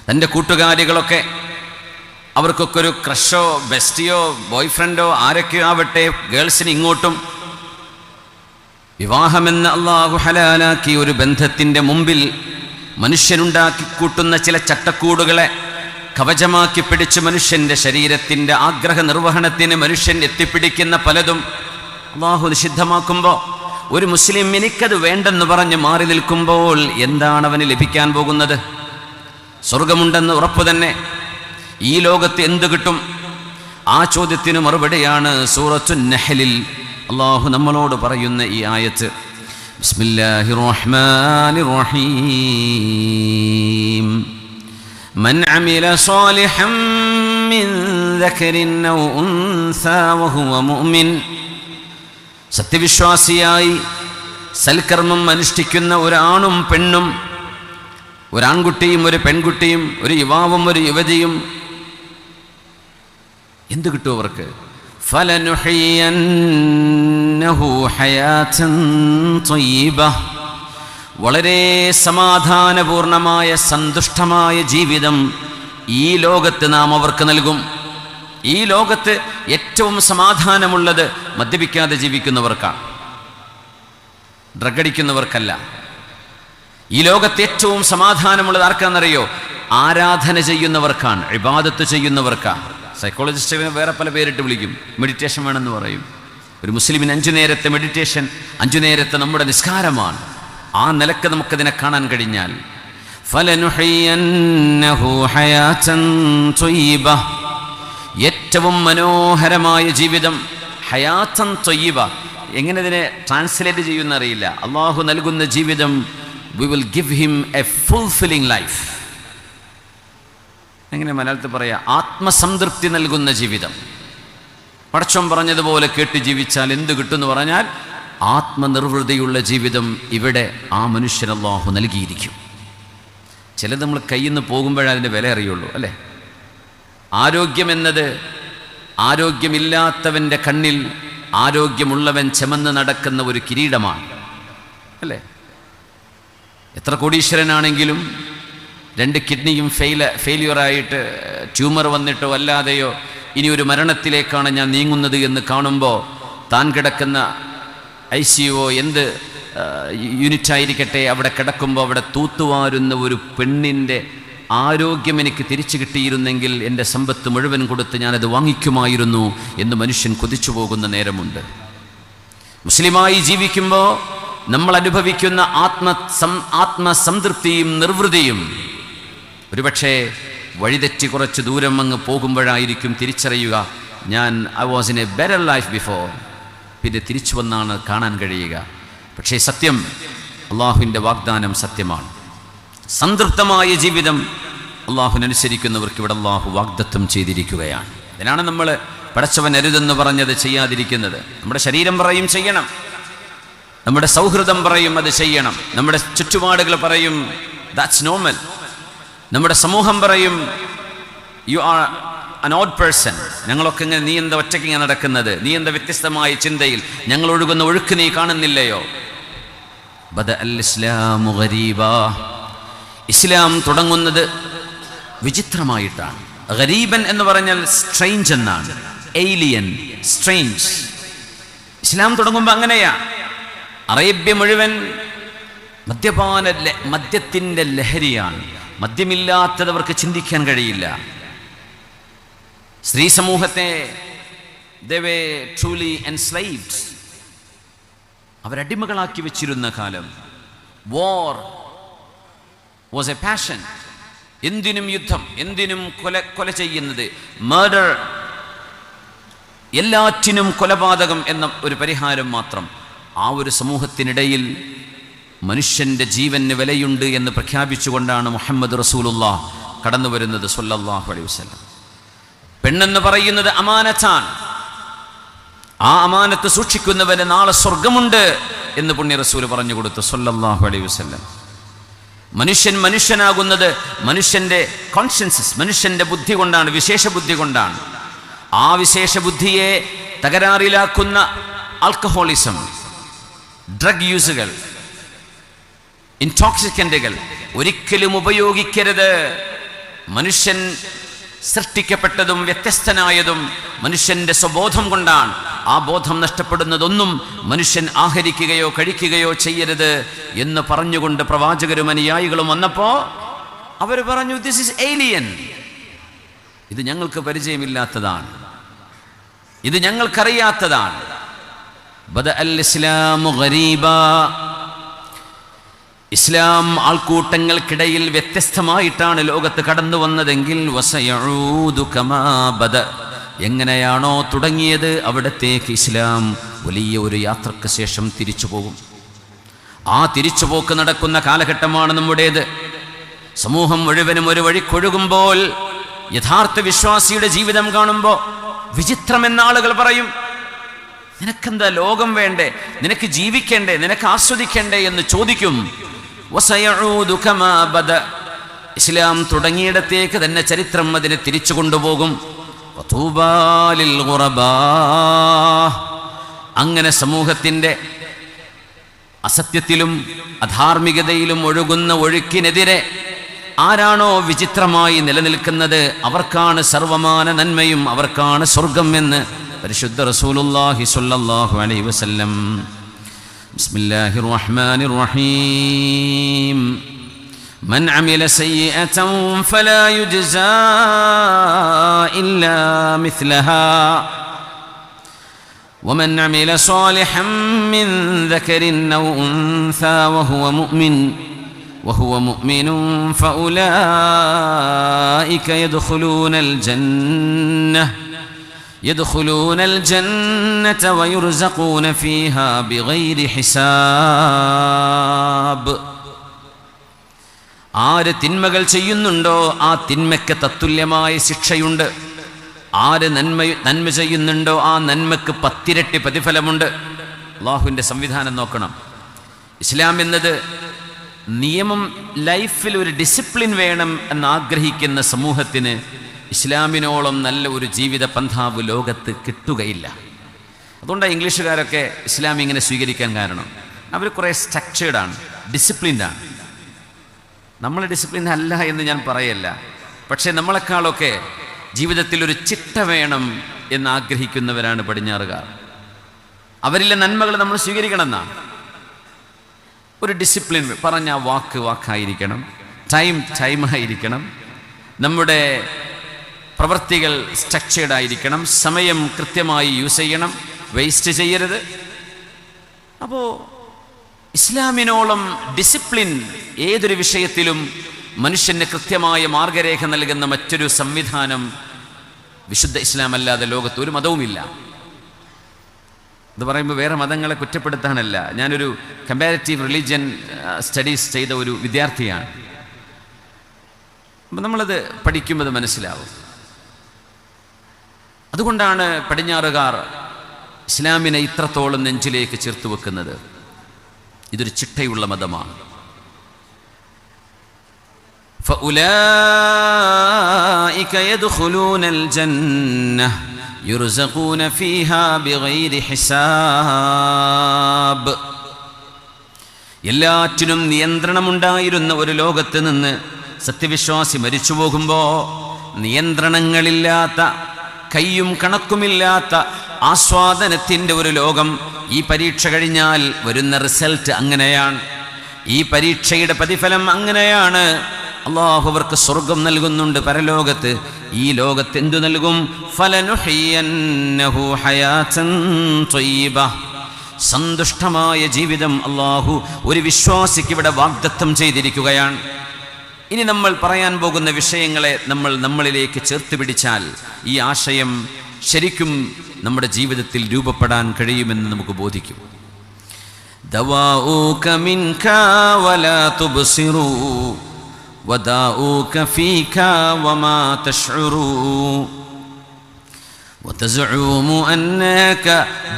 തൻ്റെ കൂട്ടുകാരികളൊക്കെ അവർക്കൊക്കെ ഒരു ക്രഷോ ബെസ്റ്റിയോ ബോയ് ഫ്രണ്ടോ ആരൊക്കെയോ ആവട്ടെ, ഗേൾസിന് ഇങ്ങോട്ടും വിവാഹമെന്ന് അള്ളാഹു ഹലാലാക്കിയ ഒരു ബന്ധത്തിൻ്റെ മുമ്പിൽ മനുഷ്യനുണ്ടാക്കി കൂട്ടുന്ന ചില ചട്ടക്കൂടുകളെ കവചമാക്കി പിടിച്ച് മനുഷ്യൻ്റെ ശരീരത്തിൻ്റെ ആഗ്രഹ നിർവഹണത്തിന് മനുഷ്യൻ എത്തിപ്പിടിക്കുന്ന പലതും അള്ളാഹു നിഷിദ്ധമാക്കുമ്പോൾ ഒരു മുസ്ലിം എനിക്കത് വേണ്ടെന്ന് പറഞ്ഞ് മാറി നിൽക്കുമ്പോൾ എന്താണ് അവന് ലഭിക്കാൻ പോകുന്നത്? സ്വർഗമുണ്ടെന്ന് ഉറപ്പ് തന്നെ. ഈ ലോകത്ത് എന്ത് കിട്ടും? ആ ചോദ്യത്തിന് മറുപടിയാണ് സൂറത്തുൻ നഹ്ലിൽ അള്ളാഹു നമ്മളോട് പറയുന്ന ഈ ആയത്ത്. ബിസ്മില്ലാഹിർ റഹ്മാനിർ റഹീം. മൻ അമില സാലിഹൻ മിൻ ദക്കരിൻ ഔ ഉൻസാ വഹുവ മുഅ്മിൻ. സത്യവിശ്വാസിയായി സൽക്കർമ്മം അനുഷ്ഠിക്കുന്ന ഒരാണും പെണ്ണും, ഒരാൺകുട്ടിയും ഒരു പെൺകുട്ടിയും, ഒരു യുവാവും ഒരു യുവതിയും, എന്ത് കിട്ടും അവർക്ക്? ഫലനുഹയ്യന്നഹു ഹയാതൻ ത്വയ്യിബ. വളരെ സമാധാനപൂർണമായ സന്തുഷ്ടമായ ജീവിതം ഈ ലോകത്ത് നാം അവർക്ക് നൽകും. ഈ ലോകത്ത് ഏറ്റവും സമാധാനമുള്ളത് മദ്യപിക്കാതെ ജീവിക്കുന്നവർക്കാണ്, ഡ്രഗ് അടിക്കുന്നവർക്കല്ല. ഈ ലോകത്ത് ഏറ്റവും സമാധാനമുള്ളത് ആർക്കാണെന്നറിയോ? ആരാധന ചെയ്യുന്നവർക്കാണ്, ഇബാദത്ത് ചെയ്യുന്നവർക്കാണ്. സൈക്കോളജിസ്റ്റുകൾ വേറെ പല പേരിട്ട് വിളിക്കും, മെഡിറ്റേഷൻ വേണമെന്ന് പറയും. ഒരു മുസ്ലിമിന് 5 നേരത്തെ മെഡിറ്റേഷൻ, 5 നേരത്തെ നമ്മുടെ നിസ്കാരമാണ്. ആ നിലക്ക് നമുക്കതിനെ കാണാൻ കഴിഞ്ഞാൽ ഫലനുഹയ്യന്നഹു ഹയാതൻ ത്വയ്യിബ, ഏറ്റവും മനോഹരമായ ജീവിതം. ഹയാതൻ ത്വയ്യിബ എങ്ങനെ ഇതിനെ ട്രാൻസ്ലേറ്റ് ചെയ്യുമെന്ന് അറിയില്ല. അള്ളാഹു നൽകുന്ന ജീവിതം, we will give him a fulfilling life. എങ്ങനെ മലയാളത്തിൽ പറയാ? ആത്മസംതൃപ്തി നൽകുന്ന ജീവിതം. പടച്ചോൻ പറഞ്ഞതുപോലെ കേട്ട് ജീവിച്ചാൽ എന്ത് കിട്ടുമെന്ന് പറഞ്ഞാൽ ആത്മനിർവൃതിയുള്ള ജീവിതം ഇവിടെ ആ മനുഷ്യൻ അല്ലാഹു നൽകിയിരിക്കും. ചിലത് നമ്മൾ കയ്യിൽ നിന്ന് പോകുമ്പോഴേ അതിൻ്റെ വില അറിയുള്ളൂ, അല്ലേ? ആരോഗ്യമെന്നത് ആരോഗ്യമില്ലാത്തവൻ്റെ കണ്ണിൽ ആരോഗ്യമുള്ളവൻ ചുമന്ന് നടക്കുന്ന ഒരു കിരീടമാണ്, അല്ലേ? എത്ര കോടീശ്വരനാണെങ്കിലും 2 കിഡ്നിയും ഫെയിലിയറായിട്ട് ട്യൂമർ വന്നിട്ടോ അല്ലാതെയോ ഇനി ഒരു മരണത്തിലേക്കാണ് ഞാൻ നീങ്ങുന്നത് എന്ന് കാണുമ്പോൾ താൻ കിടക്കുന്ന ICU എന്ത് യൂണിറ്റായിരിക്കട്ടെ അവിടെ കിടക്കുമ്പോൾ അവിടെ തൂത്തുവാരുന്ന ഒരു പെണ്ണിൻ്റെ ആരോഗ്യം എനിക്ക് തിരിച്ചു കിട്ടിയിരുന്നെങ്കിൽ എൻ്റെ സമ്പത്ത് മുഴുവൻ കൊടുത്ത് ഞാനത് വാങ്ങിക്കുമായിരുന്നു എന്ന് മനുഷ്യൻ കൊതിച്ചു പോകുന്ന നേരമുണ്ട്. മുസ്ലിമായി ജീവിക്കുമ്പോൾ നമ്മൾ അനുഭവിക്കുന്ന ആത്മസംതൃപ്തിയും നിർവൃതിയും ഒരുപക്ഷെ വഴിതെറ്റി കുറച്ച് ദൂരം അങ്ങ് പോകുമ്പോഴായിരിക്കും തിരിച്ചറിയുക, ഞാൻ I was in A better life before. പിന്നെ തിരിച്ചു വന്നാണ് കാണാൻ കഴിയുക. പക്ഷേ സത്യം, അള്ളാഹുവിൻ്റെ വാഗ്ദാനം സത്യമാണ്. സംതൃപ്തമായ ജീവിതം അള്ളാഹുവിനനുസരിക്കുന്നവർക്ക് ഇവിടെ അള്ളാഹു വാഗ്ദത്തം ചെയ്തിരിക്കുകയാണ്. ഇതിനാണ് നമ്മൾ പടച്ചവൻ അരുതെന്ന് പറഞ്ഞത് ചെയ്യാതിരിക്കുന്നത്. നമ്മുടെ ശരീരം പറയും ചെയ്യണം, നമ്മുടെ സൗഹൃദം പറയും അത് ചെയ്യണം, നമ്മുടെ ചുറ്റുപാടുകൾ പറയും ദാറ്റ്സ് നോർമൽ, നമ്മുടെ സമൂഹം പറയും you are an odd person. ഞങ്ങളൊക്കെ ഇങ്ങനെ, നീ എന്താ ഒറ്റയ്ക്ക് ഇങ്ങനെ നടക്കുന്നത്, നീ എന്താ വ്യത്യസ്തമായ ചിന്തയിൽ, ഞങ്ങൾ ഒഴുകുന്ന ഒഴുക്ക് നീ കാണുന്നില്ലയോ? ബദഅൽ ഇസ്ലാമു ഗരീബാ. ഇസ്ലാം തുടങ്ങുന്നത് വിചിത്രമായിട്ടാണ്. ഗരീബൻ എന്ന് പറഞ്ഞാൽ സ്ട്രേഞ്ച് എന്നാണ്, ഏലിയൻ, സ്ട്രേഞ്ച്. ഇസ്ലാം തുടങ്ങുമ്പോൾ അങ്ങനെയാ. അറേബ്യ മുഴുവൻ മദ്യത്തിൻ്റെ ലഹരിയാണ്. മദ്യമില്ലാത്തത് അവർക്ക് ചിന്തിക്കാൻ കഴിയില്ല. സ്ത്രീ സമൂഹത്തെ they were truly enslaved. അവരടിമകളാക്കി വെച്ചിരുന്ന കാലം. war was a passion. എന്തിനും യുദ്ധം, എന്തിനും കൊല ചെയ്യുന്നത്, മർഡർ, എല്ലാറ്റിനും കൊലപാതകം എന്ന ഒരു പരിഹാരം മാത്രം. ആ ഒരു സമൂഹത്തിനിടയിൽ മനുഷ്യൻ്റെ ജീവന് വിലയുണ്ട് എന്ന് പ്രഖ്യാപിച്ചുകൊണ്ടാണ് മുഹമ്മദ് റസൂലുള്ളാഹ് കടന്നു വരുന്നത് സ്വല്ലല്ലാഹു അലൈഹി വസല്ലം. പെണ്ണെന്ന് പറയുന്നത് അമാനത്താണ്. ആ അമാനത്ത് സൂക്ഷിക്കുന്നവന് നാളെ സ്വർഗമുണ്ട് എന്ന് പുണ്യ റസൂൽ പറഞ്ഞു കൊടുത്തു സ്വല്ലല്ലാഹു അലൈഹി വസല്ലം. മനുഷ്യനാകുന്നത് മനുഷ്യൻ്റെ കോൺഷ്യൻസസ്, മനുഷ്യൻ്റെ ബുദ്ധി കൊണ്ടാണ്, വിശേഷ ബുദ്ധി കൊണ്ടാണ്. ആ വിശേഷ ബുദ്ധിയെ തകരാറിലാക്കുന്ന ആൽക്കഹോളിസം, ഡ്രഗ് യൂസുകൾ, ഇൻടോക്സിക്കൻ്റുകൾ ഒരിക്കലും ഉപയോഗിക്കരുത്. മനുഷ്യൻ സൃഷ്ടിക്കപ്പെട്ടതും വ്യത്യസ്തനായതും മനുഷ്യന്റെ സ്വബോധം കൊണ്ടാണ്. ആ ബോധം നഷ്ടപ്പെടുന്നതൊന്നും മനുഷ്യൻ ആഹരിക്കുകയോ കഴിക്കുകയോ ചെയ്യരുത് എന്ന് പറഞ്ഞുകൊണ്ട് പ്രവാചകരും അനുയായികളും വന്നപ്പോൾ അവർ പറഞ്ഞു, ദിസ് ഈസ് ഏലിയൻ, ഇത് ഞങ്ങൾക്ക് പരിചയമില്ലാത്തതാണ്, ഇത് ഞങ്ങൾക്കറിയാത്തതാണ്. ബദഅൽ ഇസ്ലാമു ഗരീബാ, ഇസ്ലാം ആൾക്കൂട്ടങ്ങൾക്കിടയിൽ വ്യത്യസ്തമായിട്ടാണ് ലോകത്ത് കടന്നു വന്നതെങ്കിൽ വസയഊദു കമാ ബദ, എങ്ങനെയാണോ തുടങ്ങിയത് അവിടത്തേക്ക് ഇസ്ലാം വലിയ ഒരു യാത്രക്ക് ശേഷം തിരിച്ചു പോകും. ആ തിരിച്ചുപോക്ക് നടക്കുന്ന കാലഘട്ടമാണ് നമ്മുടേത്. സമൂഹം മുഴുവനും ഒരു വഴിക്കൊഴുകുമ്പോൾ യഥാർത്ഥ വിശ്വാസിയുടെ ജീവിതം കാണുമ്പോൾ വിചിത്രമെന്ന ആളുകൾ പറയും, നിനക്കെന്താ ലോകം വേണ്ടേ, നിനക്ക് ജീവിക്കണ്ടേ, നിനക്ക് ആസ്വദിക്കണ്ടേ എന്ന് ചോദിക്കും. വസയഊദു കമാ ബദ, ഇസ്ലാം തുടങ്ങിയിടത്തേക്ക് തന്നെ ചരിത്രം അതിനെ തിരിച്ചു കൊണ്ടുപോകും. വതൂബാ ലിൽ ഗുറബാ, അങ്ങനെ സമൂഹത്തിൻ്റെ അസത്യത്തിലും അധാർമികതയിലും ഒഴുകുന്ന ഒഴുക്കിനെതിരെ ആരാണോ വിചിത്രമായി നിലനിൽക്കുന്നത് അവർക്കാണ് സർവമാന നന്മയും, അവർക്കാണ് സ്വർഗം എന്ന് പരിശുദ്ധ റസൂലുള്ളാഹി സ്വല്ലല്ലാഹു അലൈഹി വസല്ലം. ബിസ്മില്ലാഹിർ റഹ്മാനിർ റഹീം. മൻ അമില സയ്യിഅതൻ ഫലാ യുജ്സാ ഇല്ലാ മിസ്ലഹാ വമൻ അമില സാലിഹൻ മിൻ ദകരിൻ ഔ ഉൻസാ وهو مؤمن فأولئك يدخلون الجنة ويرزقون فيها بغير حساب. ആര് തിന്മകൾ ചെയ്യുന്നുണ്ടോ ആ തിന്മയ്ക്ക് തത്തുല്യമായ ശിക്ഷയുണ്ട്. ആര് നന്മ ചെയ്യുന്നുണ്ടോ ആ നന്മയ്ക്ക് 10 ഇരട്ടി പ്രതിഫലമുണ്ട്. അല്ലാഹുവിൻ്റെ സംവിധാനം നോക്കണം. ഇസ്ലാം എന്നത് നിയമം, ലൈഫിൽ ഒരു ഡിസിപ്ലിൻ വേണം എന്നാഗ്രഹിക്കുന്ന സമൂഹത്തിന് ഇസ്ലാമിനോളം നല്ല ഒരു ജീവിത പന്ഥാവ് ലോകത്ത് കിട്ടുകയില്ല. അതുകൊണ്ടാണ് ഇംഗ്ലീഷുകാരൊക്കെ ഇസ്ലാം ഇങ്ങനെ സ്വീകരിക്കാൻ കാരണം. അവർ കുറേ സ്ട്രക്ചേർഡാണ്, ഡിസിപ്ലിൻഡാണ്. നമ്മൾ ഡിസിപ്ലിൻ അല്ല എന്ന് ഞാൻ പറയല്ല, പക്ഷേ നമ്മളെക്കാളൊക്കെ ജീവിതത്തിൽ ഒരു ചിട്ട വേണം എന്നാഗ്രഹിക്കുന്നവരാണ് പടിഞ്ഞാറുകാർ. അവരിലെ നന്മകൾ നമ്മൾ സ്വീകരിക്കണം എന്നാണ്. ഒരു ഡിസിപ്ലിൻ, പറഞ്ഞ വാക്കായിരിക്കണം, ടൈമായിരിക്കണം, നമ്മുടെ പ്രവൃത്തികൾ സ്ട്രക്ചേർഡ് ആയിരിക്കണം, സമയം കൃത്യമായി യൂസ് ചെയ്യണം, വേസ്റ്റ് ചെയ്യരുത്. അപ്പോൾ ഇസ്ലാമിനോളം ഡിസിപ്ലിൻ ഏതൊരു വിഷയത്തിലും മനുഷ്യന് കൃത്യമായ മാർഗരേഖ നൽകുന്ന മറ്റൊരു സംവിധാനം വിശുദ്ധ ഇസ്ലാം അല്ലാതെ ലോകത്ത് ഒരു മതവുമില്ല. ഇത് പറയുമ്പോൾ വേറെ മതങ്ങളെ കുറ്റപ്പെടുത്താനല്ല, ഞാനൊരു കമ്പാരിറ്റീവ് റിലീജിയൻ സ്റ്റഡീസ് ചെയ്ത ഒരു വിദ്യാർത്ഥിയാണ്. അപ്പം നമ്മളത് പഠിക്കുമ്പോൾ മനസ്സിലാവും. അതുകൊണ്ടാണ് പടിഞ്ഞാറുകാർ ഇസ്ലാമിനെ ഇത്രത്തോളം നെഞ്ചിലേക്ക് ചേർത്ത് വെക്കുന്നത്. ഇതൊരു ചിട്ടയുള്ള മതമാണ്. فأولئك يدخلون الجنة يرزقون فيها بغير حساب. എല്ലാറ്റിനും നിയന്ത്രണമുണ്ടായിരുന്ന ഒരു ലോകത്ത് നിന്ന് സത്യവിശ്വാസി മരിച്ചു പോകുമ്പോൾ നിയന്ത്രണങ്ങളില്ലാത്ത, കയ്യും കണക്കുമില്ലാത്ത ആസ്വാദനത്തിൻ്റെ ഒരു ലോകം. ഈ പരീക്ഷ കഴിഞ്ഞാൽ വരുന്ന റിസൾട്ട് അങ്ങനെയാണ്, ഈ പരീക്ഷയുടെ പ്രതിഫലം അങ്ങനെയാണ്. അല്ലാഹു അവർക്ക് സ്വർഗം നൽകുന്നുണ്ട് പരലോകത്ത്. ഈ ലോകത്ത് എന്തു നൽകും? ഫലനുഹിയന്നഹു ഹയാതൻ ത്വയ്യിബ, സന്തുഷ്ടമായ ജീവിതം അല്ലാഹു ഒരു വിശ്വാസിക്ക് ഇവിടെ വാഗ്ദത്തം ചെയ്തിരിക്കുകയാണ്. ഇനി നമ്മൾ പറയാൻ പോകുന്ന വിഷയങ്ങളെ നമ്മളിലേക്ക് ചേർത്ത് പിടിച്ചാൽ ഈ ആശയം ശരിക്കും നമ്മുടെ ജീവിതത്തിൽ രൂപപ്പെടാൻ കഴിയുമെന്ന് നമുക്ക് ബോധിക്കും. ദവാഊക മിൻക വലാ തുബ്സിറൂ വദാഊക ഫീക വമാ തശ്ഉറൂ വതസ്ഉമു അന്നക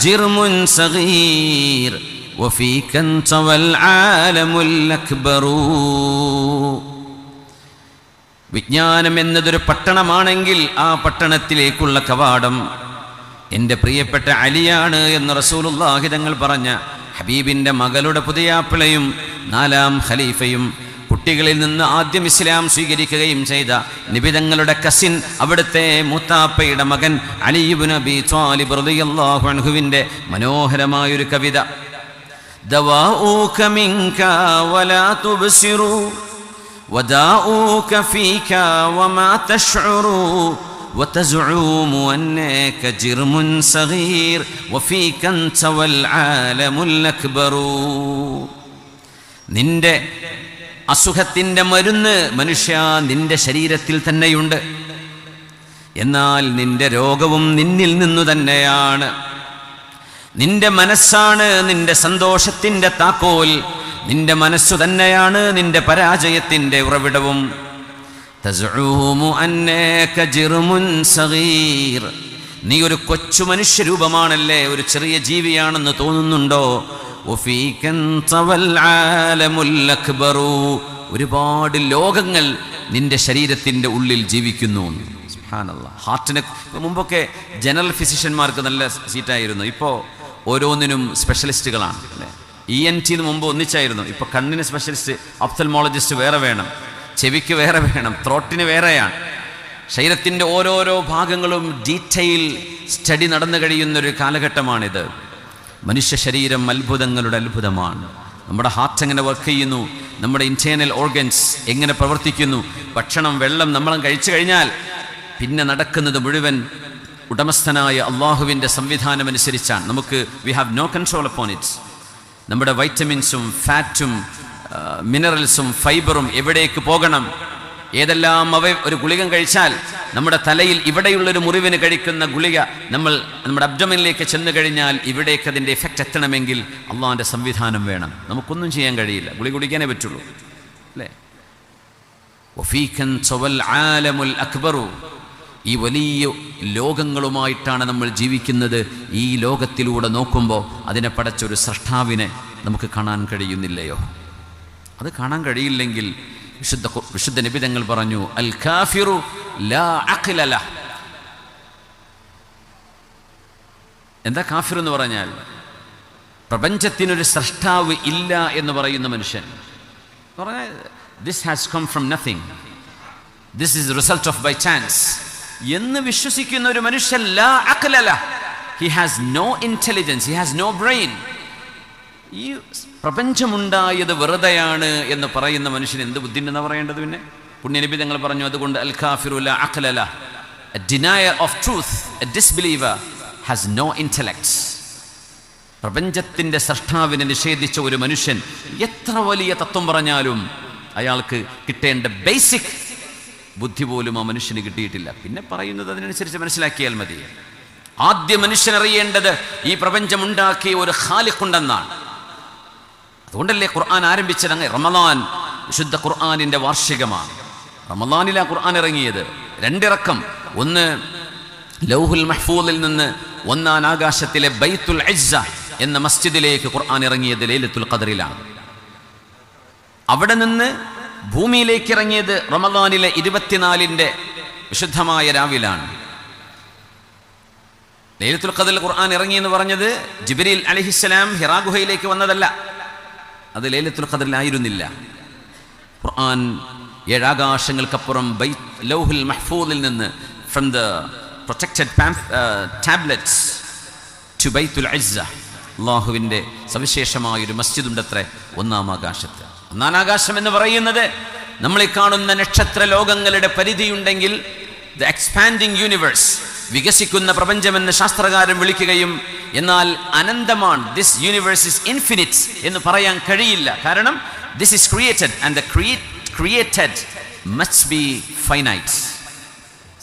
ജിർമുൻ സഗീർ വഫീക അൻത വൽ ആലമുൽ അക്ബറൂ. വിജ്ഞാനം എന്നതൊരു പട്ടണമാണെങ്കിൽ ആ പട്ടണത്തിലേക്കുള്ള കവാടം എൻ്റെ പ്രിയപ്പെട്ട അലിയാണ് എന്ന് റസൂലുള്ളാഹി തങ്ങൾ പറഞ്ഞ ഹബീബിൻ്റെ മകളുടെ പുതിയാപ്പിളയും 4-ാം ഖലീഫയും കുട്ടികളിൽ നിന്ന് ആദ്യം ഇസ്ലാം സ്വീകരിക്കുകയും ചെയ്ത നബി തങ്ങളുടെ കസിൻ, അവിടുത്തെ മൂത്താപ്പയുടെ മകൻ അലി ഇബ്നു അബീ ത്വാലിബ് റളിയല്ലാഹു അൻഹുവിന്റെ മനോഹരമായൊരു കവിത. ദവാഊക മിൻക വലാ തുബ്സിറു വദാഊക ഫീക വമാ തശ്ഉറു وتزعم أنك جرم صغير وفيك أنت والعالم الأكبر. നിന്റെ അസുഖത്തിൻ്റെ മരുന്ന് മനുഷ്യ നിന്റെ ശരീരത്തിൽ തന്നെയുണ്ട്, എന്നാൽ നിന്റെ രോഗവും നിന്നിൽ നിന്നു തന്നെയാണ്. നിന്റെ മനസ്സാണ് നിന്റെ സന്തോഷത്തിൻ്റെ താക്കോൽ, നിന്റെ മനസ്സു തന്നെയാണ് നിന്റെ പരാജയത്തിൻ്റെ ഉറവിടവും. തസ്ഊമു അന്നക ജിർമുൻ സഗീർ, നീ ഒരു കൊച്ചു മനുഷ്യരൂപമാണല്ലേ, ഒരു ചെറിയ ജീവിയാണെന്ന് തോന്നുന്നുണ്ടോ? വഫീക അൻത വൽ ആലമുൽ അക്ബറു, ഒരുപാട് ലോകങ്ങൾ നിന്റെ ശരീരത്തിൻ്റെ ഉള്ളിൽ ജീവിക്കുന്നു. സുബ്ഹാനല്ലാഹ്. ഹാർട്ടിന് മുമ്പൊക്കെ ജനറൽ ഫിസിഷ്യന്മാർക്ക് നല്ല സീറ്റായിരുന്നു, ഇപ്പോൾ ഓരോന്നിനും സ്പെഷ്യലിസ്റ്റുകളാണ് അല്ലേ. ENT മുമ്പ് ഒന്നിച്ചായിരുന്നു, ഇപ്പോൾ കണ്ണിന് സ്പെഷ്യലിസ്റ്റ്, ഒപ്തൽമോളജിസ്റ്റ് വേറെ വേണം, ചെവിക്ക് വേറെ വേണം, ത്രോട്ടിന് വേറെയാണ്. ശരീരത്തിൻ്റെ ഓരോരോ ഭാഗങ്ങളും ഡീറ്റെയിൽ സ്റ്റഡി നടന്നു കഴിയുന്നൊരു കാലഘട്ടമാണിത്. മനുഷ്യ ശരീരം അത്ഭുതങ്ങളുടെ അത്ഭുതമാണ്. നമ്മുടെ ഹാർട്ട് എങ്ങനെ വർക്ക് ചെയ്യുന്നു, നമ്മുടെ ഇൻറ്റേർണൽ ഓർഗൻസ് എങ്ങനെ പ്രവർത്തിക്കുന്നു, ഭക്ഷണം വെള്ളം നമ്മൾ കഴിച്ചു കഴിഞ്ഞാൽ പിന്നെ നടക്കുന്നത് മുഴുവൻ ഉടമസ്ഥനായ അള്ളാഹുവിൻ്റെ സംവിധാനമനുസരിച്ചാണ്. നമുക്ക് we have no control upon it. നമ്മുടെ വൈറ്റമിൻസും ഫാറ്റും മിനറൽസും ഫൈബറും എവിടേക്ക് പോകണം, ഏതെല്ലാം ഒരു ഗുളികം കഴിച്ചാൽ നമ്മുടെ തലയിൽ ഇവിടെയുള്ളൊരു മുറിവിന് കഴിക്കുന്ന ഗുളിക നമ്മുടെ അബ്ഡോമിനിലേക്ക് ചെന്ന് കഴിഞ്ഞാൽ ഇവിടേക്ക് അതിൻ്റെ എഫക്റ്റ് എത്തണമെങ്കിൽ അള്ളാഹിൻ്റെ സംവിധാനം വേണം. നമുക്കൊന്നും ചെയ്യാൻ കഴിയില്ല, ഗുളിക കുടിക്കാനേ പറ്റുള്ളൂ അല്ലേ. വഫീകൻ സവൽ ആലമുൽ അക്ബറു, ഈ വലിയ ലോകങ്ങളുമായിട്ടാണ് നമ്മൾ ജീവിക്കുന്നത്. ഈ ലോകത്തിലൂടെ നോക്കുമ്പോൾ അതിനെ പടച്ചൊരു സ്രഷ്ടാവിനെ നമുക്ക് കാണാൻ കഴിയുന്നില്ലയോ? അത് കാണാൻ കഴിയില്ലെങ്കിൽ വിശുദ്ധ നബി തങ്ങൾ പറഞ്ഞു, അൽ കാഫിറു ലാ അഖ്ല ലഹ്. എന്താ കാഫിർ എന്ന് പറഞ്ഞാൽ? പ്രപഞ്ചത്തിനൊരു സ്രഷ്ടാവ് ഇല്ല എന്ന് പറയുന്ന മനുഷ്യൻ. This has come from nothing, this is result of by chance എന്ന് വിശ്വസിക്കുന്ന ഒരു മനുഷ്യൻ, ലാ അഖ്ല ലഹ്, he has no intelligence, he has no brain. ഈ പ്രപഞ്ചമുണ്ടായത് വെറുതെയാണ് എന്ന് പറയുന്ന മനുഷ്യന് എന്ത് ബുദ്ധിണ്ടെന്ന് പറയേണ്ടത്? പിന്നെ പുണ്യനബി തങ്ങൾ പറഞ്ഞു, അതുകൊണ്ട് അൽ കാഫിറു ലാ അഖ്ല ലഹ്, a denier of truth, a disbeliever has no intellect. പ്രപഞ്ചത്തിൻ്റെ സൃഷ്ടാവിനെ നിഷേധിച്ച ഒരു മനുഷ്യൻ എത്ര വലിയ തത്വം പറഞ്ഞാലും അയാൾക്ക് കിട്ടേണ്ട ബേസിക് ബുദ്ധി പോലും ആ മനുഷ്യന് കിട്ടിയിട്ടില്ല. പിന്നെ പറയുന്നത് അതിനനുസരിച്ച് മനസ്സിലാക്കിയാൽ മതി. ആദ്യ മനുഷ്യൻ അറിയേണ്ടത് ഈ പ്രപഞ്ചമുണ്ടാക്കിയ ഒരു ഖാലിഖുണ്ടെന്നാണ്. അതുകൊണ്ടല്ലേ ഖുർആൻ ആരംഭിച്ചത് അങ്ങ് റമളാൻ, വിശുദ്ധ ഖുർആനിൻ്റെ വാർഷികമാണ്. റമളാനിലാണ് ഖുർആൻ ഇറങ്ങിയത്. രണ്ടിറക്കം, ഒന്ന് ലൗഹുൽ മഹ്ഫൂദിൽ നിന്ന് ഒന്നാം ആകാശത്തിലെ ബൈത്തുൽ ഇസ്സ എന്ന മസ്ജിദിലേക്ക് ഖുർആൻ ഇറങ്ങിയത് ലൈലത്തുൽ ഖദ്റിലാണ്. അവിടെ നിന്ന് ഭൂമിയിലേക്ക് ഇറങ്ങിയത് റമളാനിലെ 24-ന്റെ വിശുദ്ധമായ രാവിലാണ്. ലൈലത്തുൽ ഖദ്റിൽ ഖുർആൻ ഇറങ്ങി എന്ന് പറഞ്ഞത് ജിബ്രീൽ അലൈഹിസ്സലാം ഹിറാ ഗുഹയിലേക്ക് വന്നതല്ല, അത് ലൈലത്തുൽ ഖദ്റിലായിരുന്നില്ല. ഖുർആൻ 7 ആകാശങ്ങൾക്കപ്പുറം ലൗഹുൽ മഹ്ഫൂദിൽ നിന്ന് from the protected tablets to ബൈത്തുൽ ഇസ്സ, അള്ളാഹുവിൻ്റെ സവിശേഷമായൊരു മസ്ജിദ് ഉണ്ടത്രേ ഒന്നാം ആകാശത്ത്. ഒന്നാം ആകാശം എന്ന് പറയുന്നത് നമ്മൾ ഈ കാണുന്ന നക്ഷത്ര ലോകങ്ങളുടെ പരിധിയുണ്ടെങ്കിൽ ദ എക്സ്പാൻഡിങ് യൂണിവേഴ്സ്, വികസിക്കുന്ന പ്രപഞ്ചമെന്ന് ശാസ്ത്രകാരൻ വിളിക്കുകയും, എന്നാൽ അനന്തമാണ്, ദിസ് യൂണിവേഴ്സ് ഇസ് ഇൻഫിനിറ്റ് എന്ന് പറയാൻ കഴിയില്ല. കാരണം this is created and the created must be finite.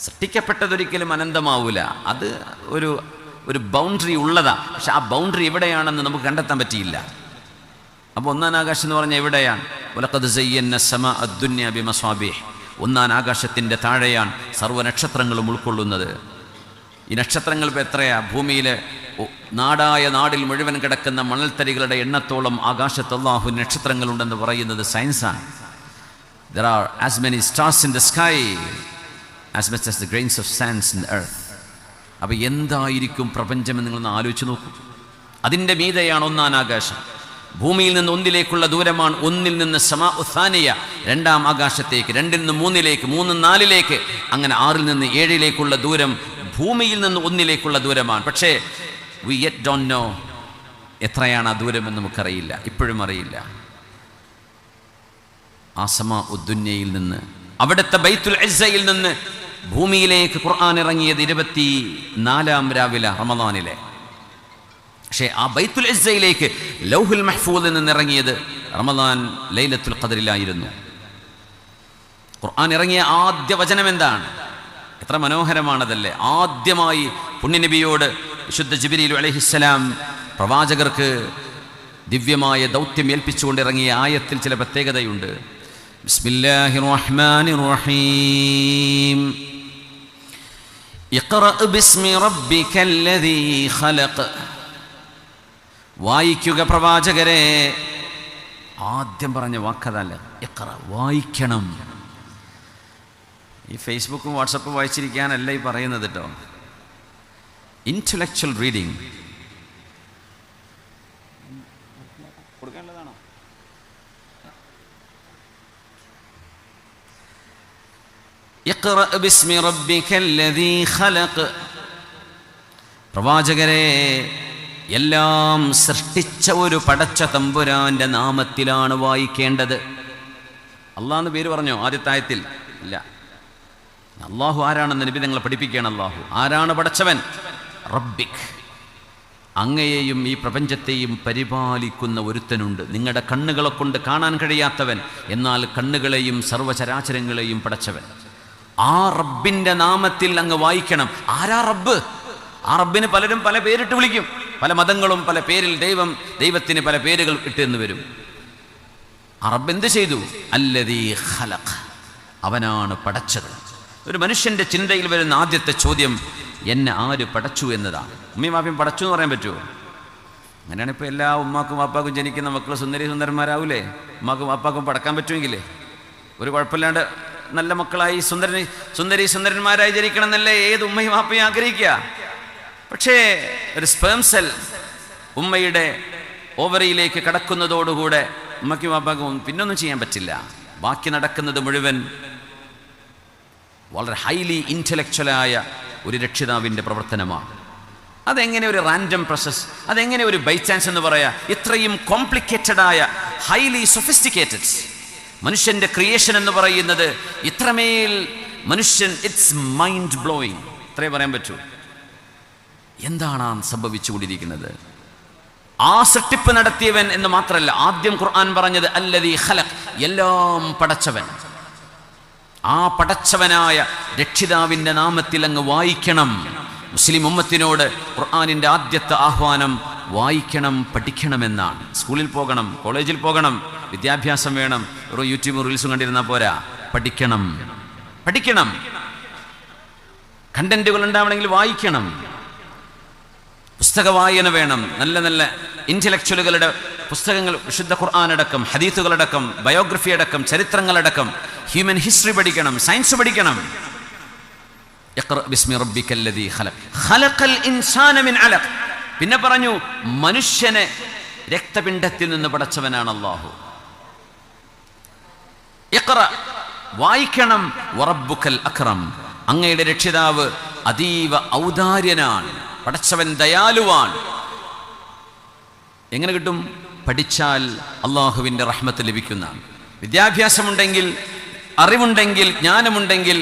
സൃഷ്ടിക്കപ്പെട്ടതൊരിക്കലും അനന്തമാവൂല, അത് ഒരു ബൗണ്ടറി ഉള്ളതാണ്. പക്ഷെ ആ ബൗണ്ടറി എവിടെയാണെന്ന് നമുക്ക് കണ്ടെത്താൻ പറ്റിയില്ല. അപ്പോൾ ഒന്നാം ആകാശം എന്ന് പറഞ്ഞാൽ എവിടെയാണ്? വലഖദ് സയ്യന്ന സമാഅ അദ്ദുന്യ ബിമസാബിഹ്, ഒന്നാം ആകാശത്തിൻ്റെ താഴെയാണ് സർവ്വ നക്ഷത്രങ്ങളും ഉൾക്കൊള്ളുന്നത്. ഈ നക്ഷത്രങ്ങൾ ഇപ്പോൾ എത്രയാ? ഭൂമിയിലെ നാടിൽ മുഴുവൻ കിടക്കുന്ന മണൽത്തരികളുടെ എണ്ണത്തോളം ആകാശത്ത് അല്ലാഹു നക്ഷത്രങ്ങളുണ്ടെന്ന് പറയുന്നത് സയൻസാണ്. There are as many stars in the sky as much as the grains of sands in the earth. അപ്പോൾ എന്തായിരിക്കും പ്രപഞ്ചം എന്ന് നിങ്ങളൊന്ന് ആലോചിച്ച് നോക്കൂ. അതിൻ്റെ മീതെയാണ് ഒന്നാം ആകാശം. ഭൂമിയിൽ നിന്ന് ഒന്നിലേക്കുള്ള ദൂരമാണ്. ഒന്നിൽ നിന്ന് സമാ ഉസാനിയ, രണ്ടാം ആകാശത്തേക്ക്, 2-ൽ നിന്ന് 3-ലേക്ക്, 3-ൽ 4-ലേക്ക്, അങ്ങനെ 6-ൽ നിന്ന് 7-ലേക്കുള്ള ദൂരം ഭൂമിയിൽ നിന്ന് ഒന്നിലേക്കുള്ള ദൂരമാണ്. പക്ഷേ we yet don't know എത്രയാണ് ആ ദൂരമെന്ന് നമുക്കറിയില്ല, ഇപ്പോഴും അറിയില്ല. ആ സമാ ഉദ്ദുന്യയിൽ നിന്ന്, അവിടുത്തെ ബൈത്തുൽ ഇസ്സയിൽ നിന്ന് ഭൂമിയിലേക്ക് ഖുർആൻ ഇറങ്ങിയത് 24-ാം രാവിലെ റമദാനിലെ. പക്ഷേ ആ ബൈത്തുൽ ഇസ്സയിലേക്ക് ലൗഹുൽ മഹ്ഫൂദിൽ നിന്ന് ഇറങ്ങിയത് റമദാൻ ലൈലത്തുൽ ഖദറിലായിരുന്നു. ഖുർആൻ ഇറങ്ങിയ ആദ്യ വചനം എന്താണ്? എത്ര മനോഹരമാണതല്ലേ! ആദ്യമായി പുണ്യനബിയോട് വിശുദ്ധ ജിബ്രീൽ അലൈഹിസ്സലാം പ്രവാചകർക്ക് ദിവ്യമായ ദൗത്യം ഏൽപ്പിച്ചുകൊണ്ടിറങ്ങിയ ആയത്തിൽ ചില പ്രത്യേകതയുണ്ട്. ബിസ്മില്ലാഹിർ റഹ്മാനിർ റഹീം. ഇഖ്റഅ ബിസ്മി റബ്ബിക്കല്ലദീ ഖലഖ്. വായിക്കുക പ്രവാചകരെ. ആദ്യം പറഞ്ഞ വാക്കതല്ല, ഇഖ്റ, വായിക്കണം. ഈ ഫേസ്ബുക്കും വാട്സപ്പും വായിച്ചിരിക്കാനല്ല ഈ പറയുന്നത് കേട്ടോ. ഇന്റലക്ച്വൽ റീഡിങ് കൊടുക്കാനുള്ളതാണോ? ഇഖ്റ ബിസ്മി റബ്ബിക്കല്ലദീ ഖലഖ്. പ്രവാചകരെ, എല്ലാം സൃഷ്ടിച്ച ഒരു പടച്ച തമ്പുരാന്റെ നാമത്തിലാണ് വായിക്കേണ്ടത്. അള്ളാഹ് പേര് പറഞ്ഞോ ആദ്യത്തെ ആയത്തിൽ? ഇല്ല. അള്ളാഹു ആരാണെന്ന് നബി നിങ്ങളെ പഠിപ്പിക്കുകയാണ്. അള്ളാഹു ആരാണ്? പടച്ചവൻ. റബ്ബിക്, അങ്ങയെയും ഈ പ്രപഞ്ചത്തെയും പരിപാലിക്കുന്ന ഒരുത്തനുണ്ട്. നിങ്ങളുടെ കണ്ണുകളെ കൊണ്ട് കാണാൻ കഴിയാത്തവൻ, എന്നാൽ കണ്ണുകളെയും സർവ്വചരാചരങ്ങളെയും പടച്ചവൻ. ആ റബ്ബിന്റെ നാമത്തിൽ അങ്ങ് വായിക്കണം. ആരാ റബ്ബ്? ആ റബ്ബിന് പലരും പല പേരിട്ട് വിളിക്കും. പല മതങ്ങളും പല പേരിൽ ദൈവത്തിന് പല പേരുകൾ ഇട്ടെന്ന് വരും. ആ റബ്ബ് എന്ത് ചെയ്തു? അല്ലദീ ഖലഖ്, അവനാണ് പടച്ചത്. ഒരു മനുഷ്യന്റെ ചിന്തയിൽ വരുന്ന ആദ്യത്തെ ചോദ്യം, എന്നെ ആര് പടച്ചു എന്നതാണ്. ഉമ്മയും വാപ്പയും പടച്ചു എന്ന് പറയാൻ പറ്റുമോ? അങ്ങനെയാണ് ഇപ്പോൾ എല്ലാ ഉമ്മാക്കും വാപ്പാക്കും ജനിക്കുന്ന മക്കൾ സുന്ദരന്മാരാവൂലേ? ഉമ്മാക്കും വാപ്പാക്കും പടക്കാൻ പറ്റുമെങ്കിലേ ഒരു കുഴപ്പമില്ലാണ്ട് നല്ല മക്കളായി സുന്ദരന്മാരായി ജനിക്കണം എന്നല്ലേ ഏത് ഉമ്മയും വാപ്പയും ആഗ്രഹിക്കുക. പക്ഷേ ഒരു സ്പേം സെൽ ഉമ്മയുടെ ഓവറിയിലേക്ക് കടക്കുന്നതോടുകൂടെ ഉമ്മയ്ക്കും വാപ്പാക്കും പിന്നൊന്നും ചെയ്യാൻ പറ്റില്ല. ബാക്കി നടക്കുന്നത് മുഴുവൻ വളരെ ഹൈലി ഇൻ്റലക്ച്വലായ ഒരു രക്ഷിതാവിൻ്റെ പ്രവർത്തനമാണ്. അതെങ്ങനെ ഒരു റാൻഡം പ്രോസസ്, അതെങ്ങനെ ഒരു ബൈ ചാൻസ് എന്ന് പറയാം? ഇത്രയും കോംപ്ലിക്കേറ്റഡായ, ഹൈലി സൊഫിസ്റ്റിക്കേറ്റഡ് മനുഷ്യൻ്റെ ക്രിയേഷൻ എന്ന് പറയുന്നത് ഇത്രമേൽ മനുഷ്യൻ, ഇറ്റ്സ് മൈൻഡ് ബ്ലോയിങ്, ഇത്രേ പറയാൻ പറ്റൂ. എന്താണ് സംഭവിച്ചുകൊണ്ടിരിക്കുന്നത്? ആ സൃഷ്ടിപ്പ് നടത്തിയവൻ എന്ന് മാത്രമല്ല, ആദ്യം ഖുർആൻ പറഞ്ഞത് അല്ലദീ ഖലഖ്, എല്ലാം പടച്ചവൻ. ആ പടച്ചവനായ രക്ഷിതാവിൻ്റെ നാമത്തിൽ അങ്ങ് വായിക്കണം. മുസ്ലിം ഉമ്മത്തിനോട് ഖുർആനിൻ്റെ ആദ്യത്തെ ആഹ്വാനം വായിക്കണം, പഠിക്കണമെന്നാണ്. സ്കൂളിൽ പോകണം, കോളേജിൽ പോകണം, വിദ്യാഭ്യാസം വേണം. ഒരു യൂട്യൂബ് റീൽസും കണ്ടിരുന്നാൽ പോരാ, പഠിക്കണം. കണ്ടന്റുകൾ ഉണ്ടാവണമെങ്കിൽ വായിക്കണം. പുസ്തക വായന വേണം. നല്ല നല്ല ഇന്റലക്ച്വലുകളുടെ പുസ്തകങ്ങൾ, വിശുദ്ധ ഖുർആനടക്കം, ഹദീസുകളടക്കം, ബയോഗ്രഫി അടക്കം, ചരിത്രങ്ങളടക്കം, ഹ്യൂമൻ ഹിസ്റ്ററി പഠിക്കണം, സയൻസ് പഠിക്കണം. ഇഖ്റ ബിസ്മി റബ്ബിക്കല്ലദീ ഖലഖ്, ഖലഖൽ ഇൻസാന മിൻ അലഖ്. പിന്നെ പറഞ്ഞു, മനുഷ്യനെ രക്തപിണ്ഡത്തിൽ നിന്ന് പടച്ചവനാണ് അല്ലാഹു. ഇഖ്റ, വായിക്കണം. വറബ്ബുക്കൽ അക്രം, അങ്ങയുടെ രക്ഷിതാവ് അതീവ ഔദാര്യനാണ്. പടച്ചവൻ ദയാലുവാണ്. എങ്ങനെ കിട്ടും? പഠിച്ചാൽ അള്ളാഹുവിൻ്റെ റഹ്മത്ത് ലഭിക്കുന്നതാണ്. വിദ്യാഭ്യാസമുണ്ടെങ്കിൽ, അറിവുണ്ടെങ്കിൽ, ജ്ഞാനമുണ്ടെങ്കിൽ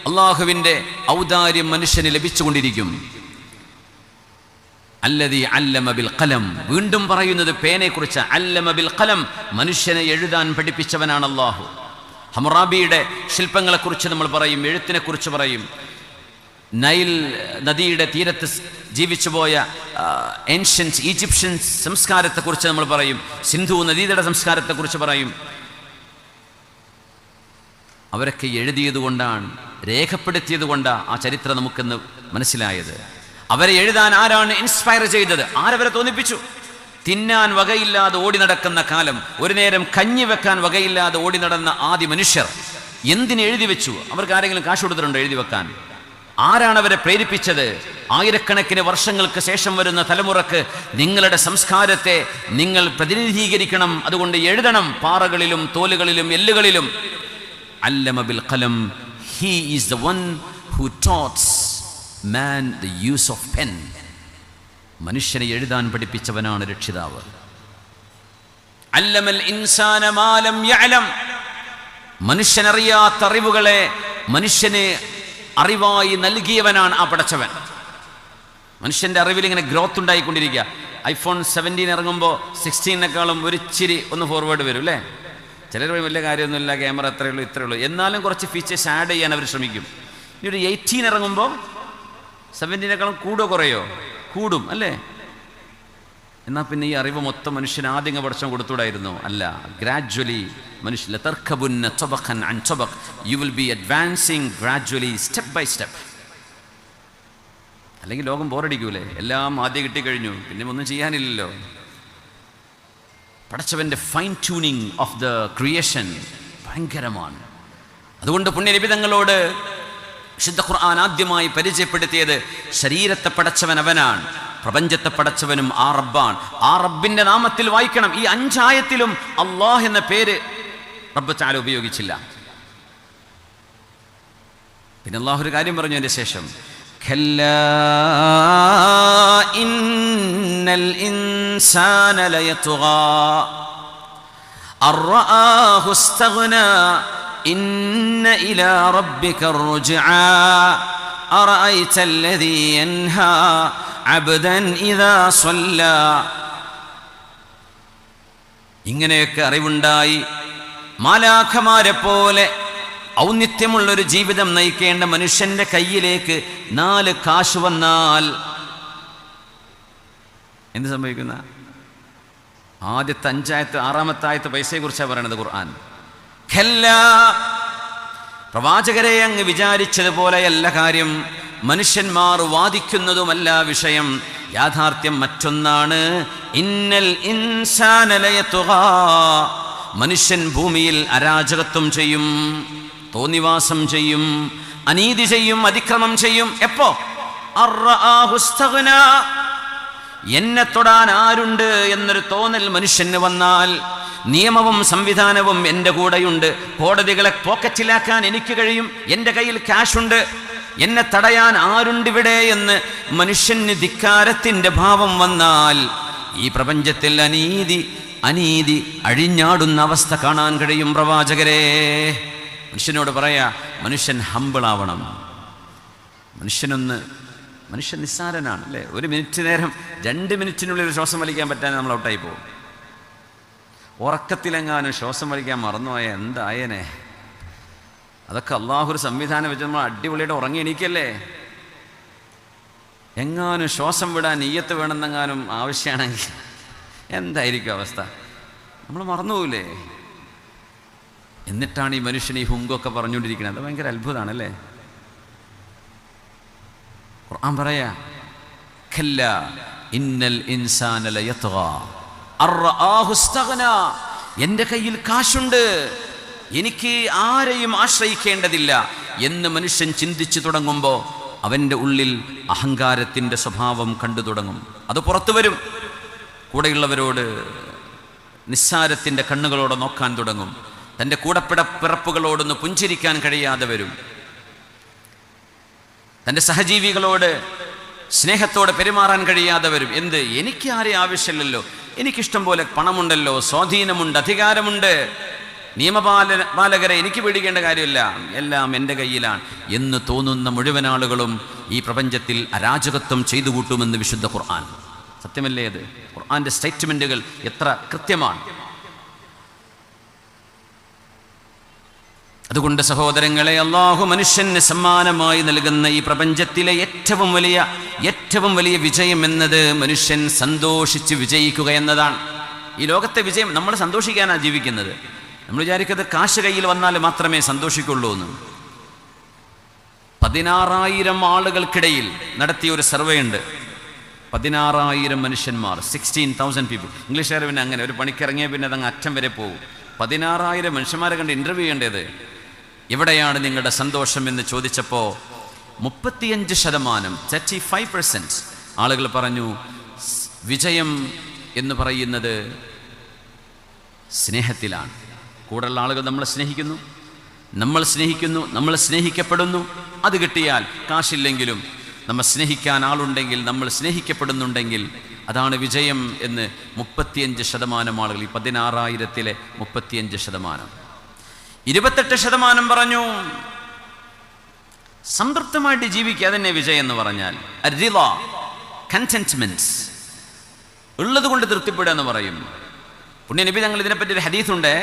അള്ളാഹുവിൻ്റെ ഔദാര്യം മനുഷ്യന് ലഭിച്ചുകൊണ്ടിരിക്കും. അല്ലദീ അല്ലമ ബിൽ ഖലം, വീണ്ടും പറയുന്നത് പേനയെക്കുറിച്ച്. അല്ലമ ബിൽ ഖലം, മനുഷ്യനെ എഴുതാൻ പഠിപ്പിച്ചവനാണ് അള്ളാഹു. ഹമ്മുറാബിയുടെ ശില്പങ്ങളെക്കുറിച്ച് നമ്മൾ പറയും, എഴുത്തിനെക്കുറിച്ച് പറയും. നൈൽ നദിയുടെ തീരത്ത് ജീവിച്ചുപോയ ഏൻഷ്യൻസ് ഈജിപ്ഷ്യൻ സംസ്കാരത്തെക്കുറിച്ച് നമ്മൾ പറയും. സിന്ധു നദീയുടെ സംസ്കാരത്തെക്കുറിച്ച് പറയും. അവരൊക്കെ എഴുതിയത് കൊണ്ടാണ്, രേഖപ്പെടുത്തിയത് കൊണ്ടാണ് ആ ചരിത്രം നമുക്കിന്ന് മനസ്സിലായത്. അവരെ എഴുതാൻ ആരാണ് ഇൻസ്പയർ ചെയ്തത്? ആരവരെ തോന്നിപ്പിച്ചു? തിന്നാൻ വകയില്ലാതെ ഓടി നടക്കുന്ന കാലം, ഒരു നേരം കഞ്ഞി വെക്കാൻ വകയില്ലാതെ ഓടി നടന്ന ആദ്യ മനുഷ്യർ എന്തിന് എഴുതി വെച്ചു? അവർക്ക് ആരെങ്കിലും കാശ് കൊടുത്തിട്ടുണ്ടോ എഴുതി വെക്കാൻ? ആരാണ് അവരെ പ്രേരിപ്പിച്ചത്? ആയിരക്കണക്കിന് വർഷങ്ങൾക്ക് ശേഷം വരുന്ന തലമുറക്ക് നിങ്ങളുടെ സംസ്കാരത്തെ നിങ്ങൾ പ്രതിനിധീകരിക്കണം, അതുകൊണ്ട് എഴുതണം പാറകളിലും തോലുകളിലും എല്ലുകളിലും. അല്ലമ bill ഖലം, he is the one who taught man the use of pen. മനുഷ്യനെ എഴുതാൻ പഠിപ്പിച്ചവനാണ് രക്ഷിതാവ്. അല്ലമൽ ഇൻസാന മാ ലം യഅലം, മനുഷ്യനറിയാത്ത അറിവുകളെ മനുഷ്യന് അറിവായി നൽകിയവനാണ് ആ പടച്ചവൻ. മനുഷ്യന്റെ അറിവിൽ ഇങ്ങനെ ഗ്രോത്ത് ഉണ്ടായിക്കൊണ്ടിരിക്കുക. iPhone 17 ഇറങ്ങുമ്പോൾ 16നേക്കാളും ഒരിച്ചിരി ഒന്ന് ഫോർവേഡ് വരും അല്ലേ? ചിലർ വലിയ കാര്യമൊന്നുമില്ല, ക്യാമറ അത്രയേ ഉള്ളൂ ഇത്രയേ ഉള്ളൂ, എന്നാലും കുറച്ച് ഫീച്ചേഴ്സ് ആഡ് ചെയ്യാൻ അവർ ശ്രമിക്കും. ഇനി ഒരു 18 ഇറങ്ങുമ്പോൾ 17നേക്കാളും കൂടുമോ കുറയോ? കൂടും അല്ലേ? എന്നാൽ പിന്നെ ഈ അറിവ് മൊത്തം മനുഷ്യൻ ആദ്യം പഠിച്ചം കൊടുത്തുകൂടായിരുന്നു? അല്ല, ഗ്രാജ്വലി മനുഷ്യൻ ലതർക്കബുന്ന തബഖൻ അൻ തബഖ്, you will be advancing gradually, step by step. അല്ലെങ്കിൽ ലോകം ബോറടിക്കൂലേ? എല്ലാം ആദ്യം കിട്ടിക്കഴിഞ്ഞു, പിന്നെ ഒന്നും ചെയ്യാനില്ലല്ലോ. പടച്ചവന്റെ fine tuning of the creation ഭയങ്കരമാണ്. അതുകൊണ്ട് പുണ്യനബി തങ്ങളോട് വിശുദ്ധ ഖുർആൻ ആദ്യമായി പരിചയപ്പെടുത്തിയത് ശരീരത്തെ പടച്ചവൻ അവനാണ്, പ്രപഞ്ചത്തെ പടച്ചവനും ആ റബ്ബാണ്. ആ റബ്ബിന്റെ നാമത്തിൽ വായിക്കണം. ഈ 5 ആയത്തിലും അല്ലാഹ് എന്ന പേര് റബ്ബ് തആല ഉപയോഗിച്ചില്ല. പിന്നെ അല്ലാഹു ഒരു കാര്യം പറഞ്ഞു അതിന്റെ ശേഷം, ഖല്ലാ ഇന്നൽ ഇൻസാന ലയത്ഗാ അർആഹു ഇസ്തഗ്നാ ഇന്ന ഇലാ റബ്ബിക അർജഅ അറഅയ്ത അല്ലദീ യൻഹാ അബ്ദൻ ഇദാ സ്വല്ലാ. ഇങ്ങനെയൊക്കെ അറിവുണ്ടായി മാലാഖമാരെ പോലെ ഔന്നിത്യമുള്ളൊരു ജീവിതം നയിക്കേണ്ട മനുഷ്യന്റെ കയ്യിലേക്ക് 4 കാശ് വന്നാൽ എന്ത് സംഭവിക്കുന്ന? ആദ്യത്തെ 5 ആയത്ത് 6ാമത്തെ ആയത്ത് പൈസയെ കുറിച്ചാണ് പറയണത് ഖുർആൻ. ഖല്ലാ, പ്രവാചകരെ അങ്ങ് വിചാരിച്ചതുപോലെയല്ല കാര്യം, മനുഷ്യന്മാർ വാദിക്കുന്നതുമല്ല വിഷയം, യാഥാർത്ഥ്യം മറ്റൊന്നാണ്. ഇന്നൽ ഇൻസാന ലയത്ഗാ, മനുഷ്യൻ ഭൂമിയിൽ അരാജകത്വം ചെയ്യും, തോന്നിവാസം ചെയ്യും, അനീതി ചെയ്യും, അതിക്രമം ചെയ്യും. എപ്പോ? അർആഹു ഇസ്തഗ്നാ, എന്നെ തൊടാൻ ആരുണ്ട് എന്നൊരു തോന്നൽ മനുഷ്യന് വന്നാൽ, നിയമവും സംവിധാനവും എൻ്റെ കൂടെയുണ്ട്, കോടതികളെ പോക്കറ്റിലാക്കാൻ എനിക്ക് കഴിയും, എൻ്റെ കയ്യിൽ ക്യാഷുണ്ട്, എന്നെ തടയാൻ ആരുണ്ടിവിടെ എന്ന് മനുഷ്യന് ധിക്കാരത്തിൻ്റെ ഭാവം വന്നാൽ ഈ പ്രപഞ്ചത്തിൽ അനീതി അഴിഞ്ഞാടുന്ന അവസ്ഥ കാണാൻ കഴിയും. പ്രവാചകരെ, മനുഷ്യനോട് പറയാ, മനുഷ്യൻ ഹമ്പിളാവണം. മനുഷ്യൻ നിസ്സാരനാണ് അല്ലേ? 1 മിനിറ്റ് നേരം 2 മിനിറ്റിനുള്ളിൽ ശ്വാസം വലിക്കാൻ പറ്റാൻ നമ്മൾ ഔട്ടായി പോകും. ഉറക്കത്തിലെങ്ങാനും ശ്വാസം വലിക്കാൻ മറന്നുപോയ എന്തായനെ? അതൊക്കെ അള്ളാഹു ഒരു സംവിധാനം വെച്ച് നമ്മൾ അടിപൊളിയായിട്ട് ഉറങ്ങി എണീക്കല്ലേ. എങ്ങാനും ശ്വാസം വിടാൻ നിയ്യത്ത് വേണമെന്നെങ്ങാനും ആവശ്യമാണെങ്കിൽ എന്തായിരിക്കും അവസ്ഥ? നമ്മൾ മറന്നുപോകില്ലേ? എന്നിട്ടാണ് ഈ മനുഷ്യൻ ഈ ഹുങ്കൊക്കെ പറഞ്ഞുകൊണ്ടിരിക്കുന്നത്. അത് ഭയങ്കര അത്ഭുതമാണല്ലേ. ഖുർആൻ പറയാ, ഖല്ലാ ഇന്നൽ ഇൻസാന ലയത്ഗാ അർആഹു ഇസ്തഗ്നാ, എൻ്റെ കയ്യിൽ കാശുണ്ട്, എനിക്ക് ആരെയും ആശ്രയിക്കേണ്ടതില്ല എന്ന് മനുഷ്യൻ ചിന്തിച്ചു തുടങ്ങുമ്പോൾ അവൻ്റെ ഉള്ളിൽ അഹങ്കാരത്തിൻ്റെ സ്വഭാവം കണ്ടു തുടങ്ങും. അത് പുറത്തു വരും. കൂടെയുള്ളവരോട് നിസ്സാരത്തിൻ്റെ കണ്ണുകളോടെ നോക്കാൻ തുടങ്ങും. തൻ്റെ കൂടപ്പിറപ്പുകളോടൊന്ന് പുഞ്ചിരിക്കാൻ കഴിയാതെ വരും. തൻ്റെ സഹജീവികളോട് സ്നേഹത്തോടെ പെരുമാറാൻ കഴിയാതെ വരും. എന്ത്? എനിക്ക് ആരെയും ആവശ്യമില്ലല്ലോ, എനിക്കിഷ്ടം പോലെ പണമുണ്ടല്ലോ, സ്വാധീനമുണ്ട്, അധികാരമുണ്ട്, നിയമപാലകരെ എനിക്ക് പേടിക്കേണ്ട കാര്യമില്ല, എല്ലാം എൻ്റെ കയ്യിലാണ് എന്ന് തോന്നുന്ന മുഴുവൻ ആളുകളും ഈ പ്രപഞ്ചത്തിൽ അരാജകത്വം ചെയ്തു കൂട്ടുമെന്ന് വിശുദ്ധ ഖുർആൻ. സത്യമല്ലേ അത്? ഖുർആന്റെ സ്റ്റേറ്റ്മെന്റുകൾ എത്ര കൃത്യമാണ്. അതുകൊണ്ട് സഹോദരങ്ങളെ, അള്ളാഹു മനുഷ്യന് സമ്മാനമായി നൽകുന്ന ഈ പ്രപഞ്ചത്തിലെ ഏറ്റവും വലിയ വിജയം എന്നത് മനുഷ്യൻ സന്തോഷിച്ച് വിജയിക്കുക എന്നതാണ്. ഈ ലോകത്തെ വിജയം നമ്മൾ സന്തോഷിക്കാനാണ് ജീവിക്കുന്നത്. നമ്മൾ വിചാരിക്കുന്നത് കാശ് കയ്യിൽ വന്നാൽ മാത്രമേ സന്തോഷിക്കുള്ളൂ എന്ന്. 16,000 ആളുകൾക്കിടയിൽ നടത്തിയ ഒരു സർവേ ഉണ്ട്. 16,000 മനുഷ്യന്മാർ, 16,000 പീപ്പിൾ. ഇംഗ്ലീഷുകാർ പിന്നെ അങ്ങനെ ഒരു പണിക്കിറങ്ങിയ പിന്നെ അതങ്ങ് അറ്റം വരെ പോകും. 16,000 മനുഷ്യന്മാരെ കണ്ട് ഇൻ്റർവ്യൂ ചെയ്യേണ്ടത്. എവിടെയാണ് നിങ്ങളുടെ സന്തോഷം എന്ന് ചോദിച്ചപ്പോൾ 35%, 35% ആളുകൾ പറഞ്ഞു വിജയം എന്ന് പറയുന്നത് സ്നേഹത്തിലാണ്. കൂടുതലുള്ള ആളുകൾ നമ്മളെ സ്നേഹിക്കുന്നു, നമ്മൾ സ്നേഹിക്കപ്പെടുന്നു. അത് കിട്ടിയാൽ കാശില്ലെങ്കിലും നമ്മൾ സ്നേഹിക്കാൻ ആളുണ്ടെങ്കിൽ, നമ്മൾ സ്നേഹിക്കപ്പെടുന്നുണ്ടെങ്കിൽ അതാണ് വിജയം എന്ന് 35% ആളുകൾ. ഈ 16,000-ലെ 35%. 28% പറഞ്ഞു സംതൃപ്തമായിട്ട് ജീവിക്കുക, അതന്നെ വിജയം എന്ന് പറഞ്ഞാൽ. കണ്ടന്റ്മെന്റ്, ഉള്ളത് കൊണ്ട് തൃപ്തിപ്പെടുക എന്ന് പറയും. പുണ്യ നബി ഞങ്ങൾ ഇതിനെപ്പറ്റി ഒരു ഹദീസുണ്ട്,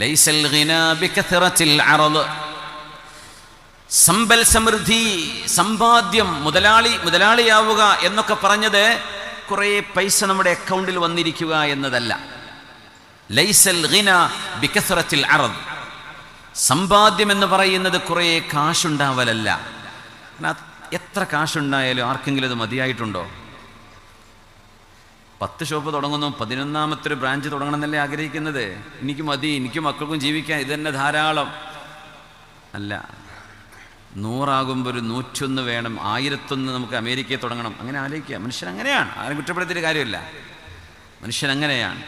ലൈസൽ ഗിനാ ബികഥറത്തിൽ അറദ്, സമ്പൽ സമൃദ്ധി, സമ്പാദ്യം, മുതലാളിയാവുക എന്നൊക്കെ പറഞ്ഞത് കുറേ പൈസ നമ്മുടെ അക്കൗണ്ടിൽ വന്നിരിക്കുക എന്നതല്ല. ലൈസൽ ഗിനാ ബികഥറത്തിൽ അറദ്, സമ്പാദ്യം എന്ന് പറയുന്നത് കുറേ കാശുണ്ടാവലല്ല. എത്ര കാശുണ്ടായാലും ആർക്കെങ്കിലും അത് മതിയായിട്ടുണ്ടോ? 10 ഷോപ്പ് തുടങ്ങുന്നു, 11ാമത്തെ ബ്രാഞ്ച് തുടങ്ങണമെന്നല്ലേ ആഗ്രഹിക്കുന്നത്. എനിക്ക് മതി, എനിക്കും മക്കൾക്കും ജീവിക്കാൻ ഇത് തന്നെ ധാരാളം. അല്ല, 100 ആകുമ്പോൾ ഒരു 101 വേണം, 1001 നമുക്ക് അമേരിക്കയിൽ തുടങ്ങണം. അങ്ങനെ ആലോചിക്കുക. മനുഷ്യൻ അങ്ങനെയാണ്, ആരും കുറ്റപ്പെടുത്തിയിട്ട് കാര്യമില്ല. മനുഷ്യൻ അങ്ങനെയാണ്.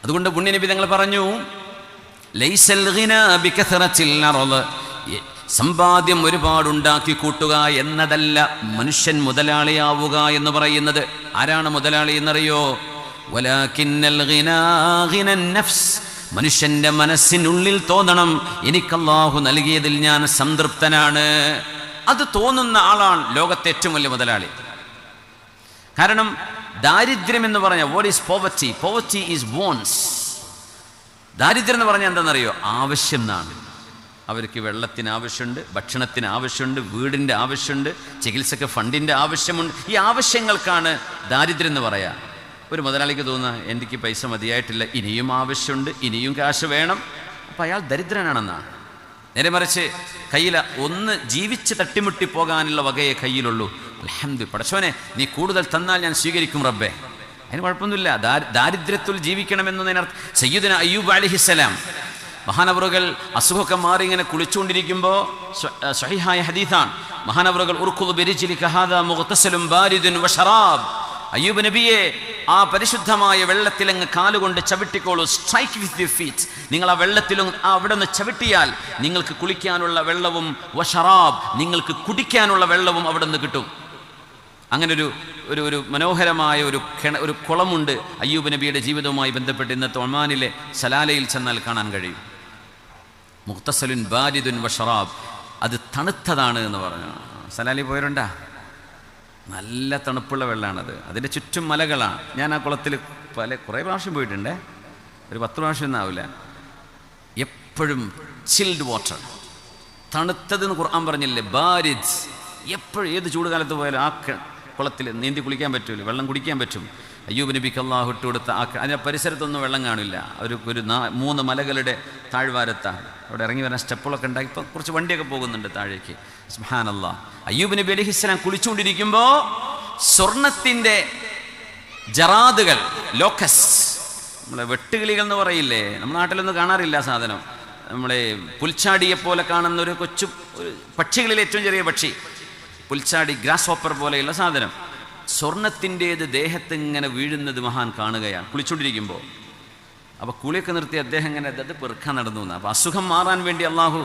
അതുകൊണ്ട് പുണ്യനബി തങ്ങൾ പറഞ്ഞു ലൈസൽ ഗിനാ ബികഥറത്തിൽ അർള്, സമ്പാദ്യം ഒരുപാടുണ്ടാക്കി കൂട്ടുക എന്നതല്ല മനുഷ്യൻ മുതലാളിയാവുക എന്ന് പറയുന്നത്. ആരാണ് മുതലാളി എന്നറിയോ? വലാകിന്നൽ ഗിനാ ഗിനൻ നഫ്സ്, മനുഷ്യന്റെ മനസ്സിനുള്ളിൽ തോന്നണം എനിക്ക് അല്ലാഹു നൽകിയതിൽ ഞാൻ സംതൃപ്തനാണ്. അത് തോന്നുന്ന ആളാണ് ലോകത്തെ ഏറ്റവും വലിയ മുതലാളി. കാരണം ദാരിദ്ര്യം എന്ന് പറഞ്ഞാൽ what is poverty? Poverty is wants. ദാരിദ്ര്യം എന്ന് പറഞ്ഞാൽ എന്താണെന്നറിയോ? ആവശ്യം എന്നാണ്. അവർക്ക് വെള്ളത്തിന് ആവശ്യമുണ്ട്, ഭക്ഷണത്തിന് ആവശ്യമുണ്ട്, വീടിൻ്റെ ആവശ്യമുണ്ട്, ചികിത്സക്ക് ഫണ്ടിൻ്റെ ആവശ്യമുണ്ട്. ഈ ആവശ്യങ്ങൾക്കാണ് ദാരിദ്ര്യം എന്ന് പറയാം. ഒരു മുതലാളിക്ക് തോന്നുക എനിക്ക് പൈസ മതിയായിട്ടില്ല, ഇനിയും ആവശ്യമുണ്ട്, ഇനിയും കാശ് വേണം, അപ്പം അയാൾ ദരിദ്രനാണെന്നാണ്. നേരെ മറിച്ച് കയ്യിൽ ഒന്ന് ജീവിച്ച് തട്ടിമുട്ടി പോകാനുള്ള വകയെ കയ്യിലുള്ളൂ. അൽഹംദുലില്ലാഹ്, പടച്ചോനെ നീ കൂടുതൽ തന്നാൽ ഞാൻ സ്വീകരിക്കും റബ്ബേ, അതിന് കുഴപ്പമൊന്നുമില്ല. ദാരിദ്ര്യത്തിൽ ജീവിക്കണമെന്നതിനർത്ഥം. സയ്യിദുനാ അയ്യൂബ് അലൈഹിസ്സലാം മഹാനവറുകൾ അസുഖമൊക്കെ മാറി ഇങ്ങനെ കുളിച്ചുകൊണ്ടിരിക്കുമ്പോൾ, സ്വഹീഹായ ഹദീസാണ്, മഹാനവറുകൾ ഉർഖുദ് ബിരിജ്ലിക ഹാദാ മുഗ്തസലുൻ ബാരിദുൻ വശറാബ്, അയ്യൂബ് നബിയെ ആ പരിശുദ്ധമായ വെള്ളത്തിലങ്ങ് കാലുകൊണ്ട് ചവിട്ടിക്കോളൂ. Strike with your feet. നിങ്ങൾ ആ വെള്ളത്തിലും അവിടെ നിന്ന് ചവിട്ടിയാൽ നിങ്ങൾക്ക് കുളിക്കാനുള്ള വെള്ളവും വശറാബ്, നിങ്ങൾക്ക് കുടിക്കാനുള്ള വെള്ളവും അവിടെ നിന്ന് കിട്ടും. അങ്ങനെ ഒരു മനോഹരമായ ഒരു കുളമുണ്ട് അയ്യൂബ് നബിയുടെ ജീവിതവുമായി ബന്ധപ്പെട്ട്. ഇന്നത്തെ ഒമാനിലെ സലാലയിൽ ചെന്നാൽ കാണാൻ കഴിയും. മുഖ്തസലുൻ ബാരിദുൻ വശറാബ്, അത് തണുത്തതാണ് എന്ന് പറഞ്ഞു. സലാലയിൽ പോയവരുണ്ടാ? നല്ല തണുപ്പുള്ള വെള്ളമാണത്. അതിൻ്റെ ചുറ്റും മലകളാണ്. ഞാൻ ആ കുളത്തിൽ കുറേ പ്രാവശ്യം പോയിട്ടുണ്ടേ, ഒരു 10 പ്രാവശ്യം ഒന്നും ആവില്ല. എപ്പോഴും ചിൽഡ് വാട്ടർ, തണുത്തതെന്ന് ഖുർആൻ പറഞ്ഞില്ലേ, ബാരിദ്. എപ്പോഴും ഏത് ചൂടുകാലത്ത് പോയാലും ആ കുളത്തിൽ നീന്തി കുളിക്കാൻ പറ്റുമല്ലോ, വെള്ളം കുടിക്കാൻ പറ്റും. അയ്യൂബ് നബിക്ക് അല്ലാഹു ഇട്ട് കൊടുത്ത അതിൻ്റെ പരിസരത്തൊന്നും വെള്ളം കാണില്ല. ഒരു 3 മലകളുടെ താഴ്വാരത്താണ്. അവിടെ ഇറങ്ങി വരാൻ സ്റ്റെപ്പുകളൊക്കെ ഉണ്ടാക്കി. ഇപ്പം കുറച്ച് വണ്ടിയൊക്കെ പോകുന്നുണ്ട് താഴേക്ക്. സുബ്ഹാനല്ലാഹ്. അയ്യൂബ് നബി അലൈഹിസ്സലാം കുളിച്ചുകൊണ്ടിരിക്കുമ്പോൾ സ്വർണത്തിൻ്റെ ജറാദുകൾ, ലോക്കസ്, നമ്മളെ വെട്ടുകിളികൾ എന്ന് പറയില്ലേ, നമ്മുടെ നാട്ടിലൊന്നും കാണാറില്ല സാധനം. നമ്മളെ പുൽച്ചാടിയെപ്പോലെ കാണുന്ന ഒരു കൊച്ചു പക്ഷികളിൽ ഏറ്റവും ചെറിയ പക്ഷി പുൽച്ചാടി, ഗ്രാസ് ഹോപ്പർ പോലെയുള്ള സാധനം, സ്വർണത്തിൻ്റേത് ദേഹത്ത് ഇങ്ങനെ വീഴുന്നത് മഹാൻ കാണുകയാണ് കുളിച്ചുകൊണ്ടിരിക്കുമ്പോൾ. അപ്പോൾ കുളിയൊക്കെ നിർത്തി അദ്ദേഹം ഇങ്ങനെ അത് പെറുക്കാൻ നടന്നു എന്നാണ്. അപ്പോൾ അസുഖം മാറാൻ വേണ്ടി അള്ളാഹു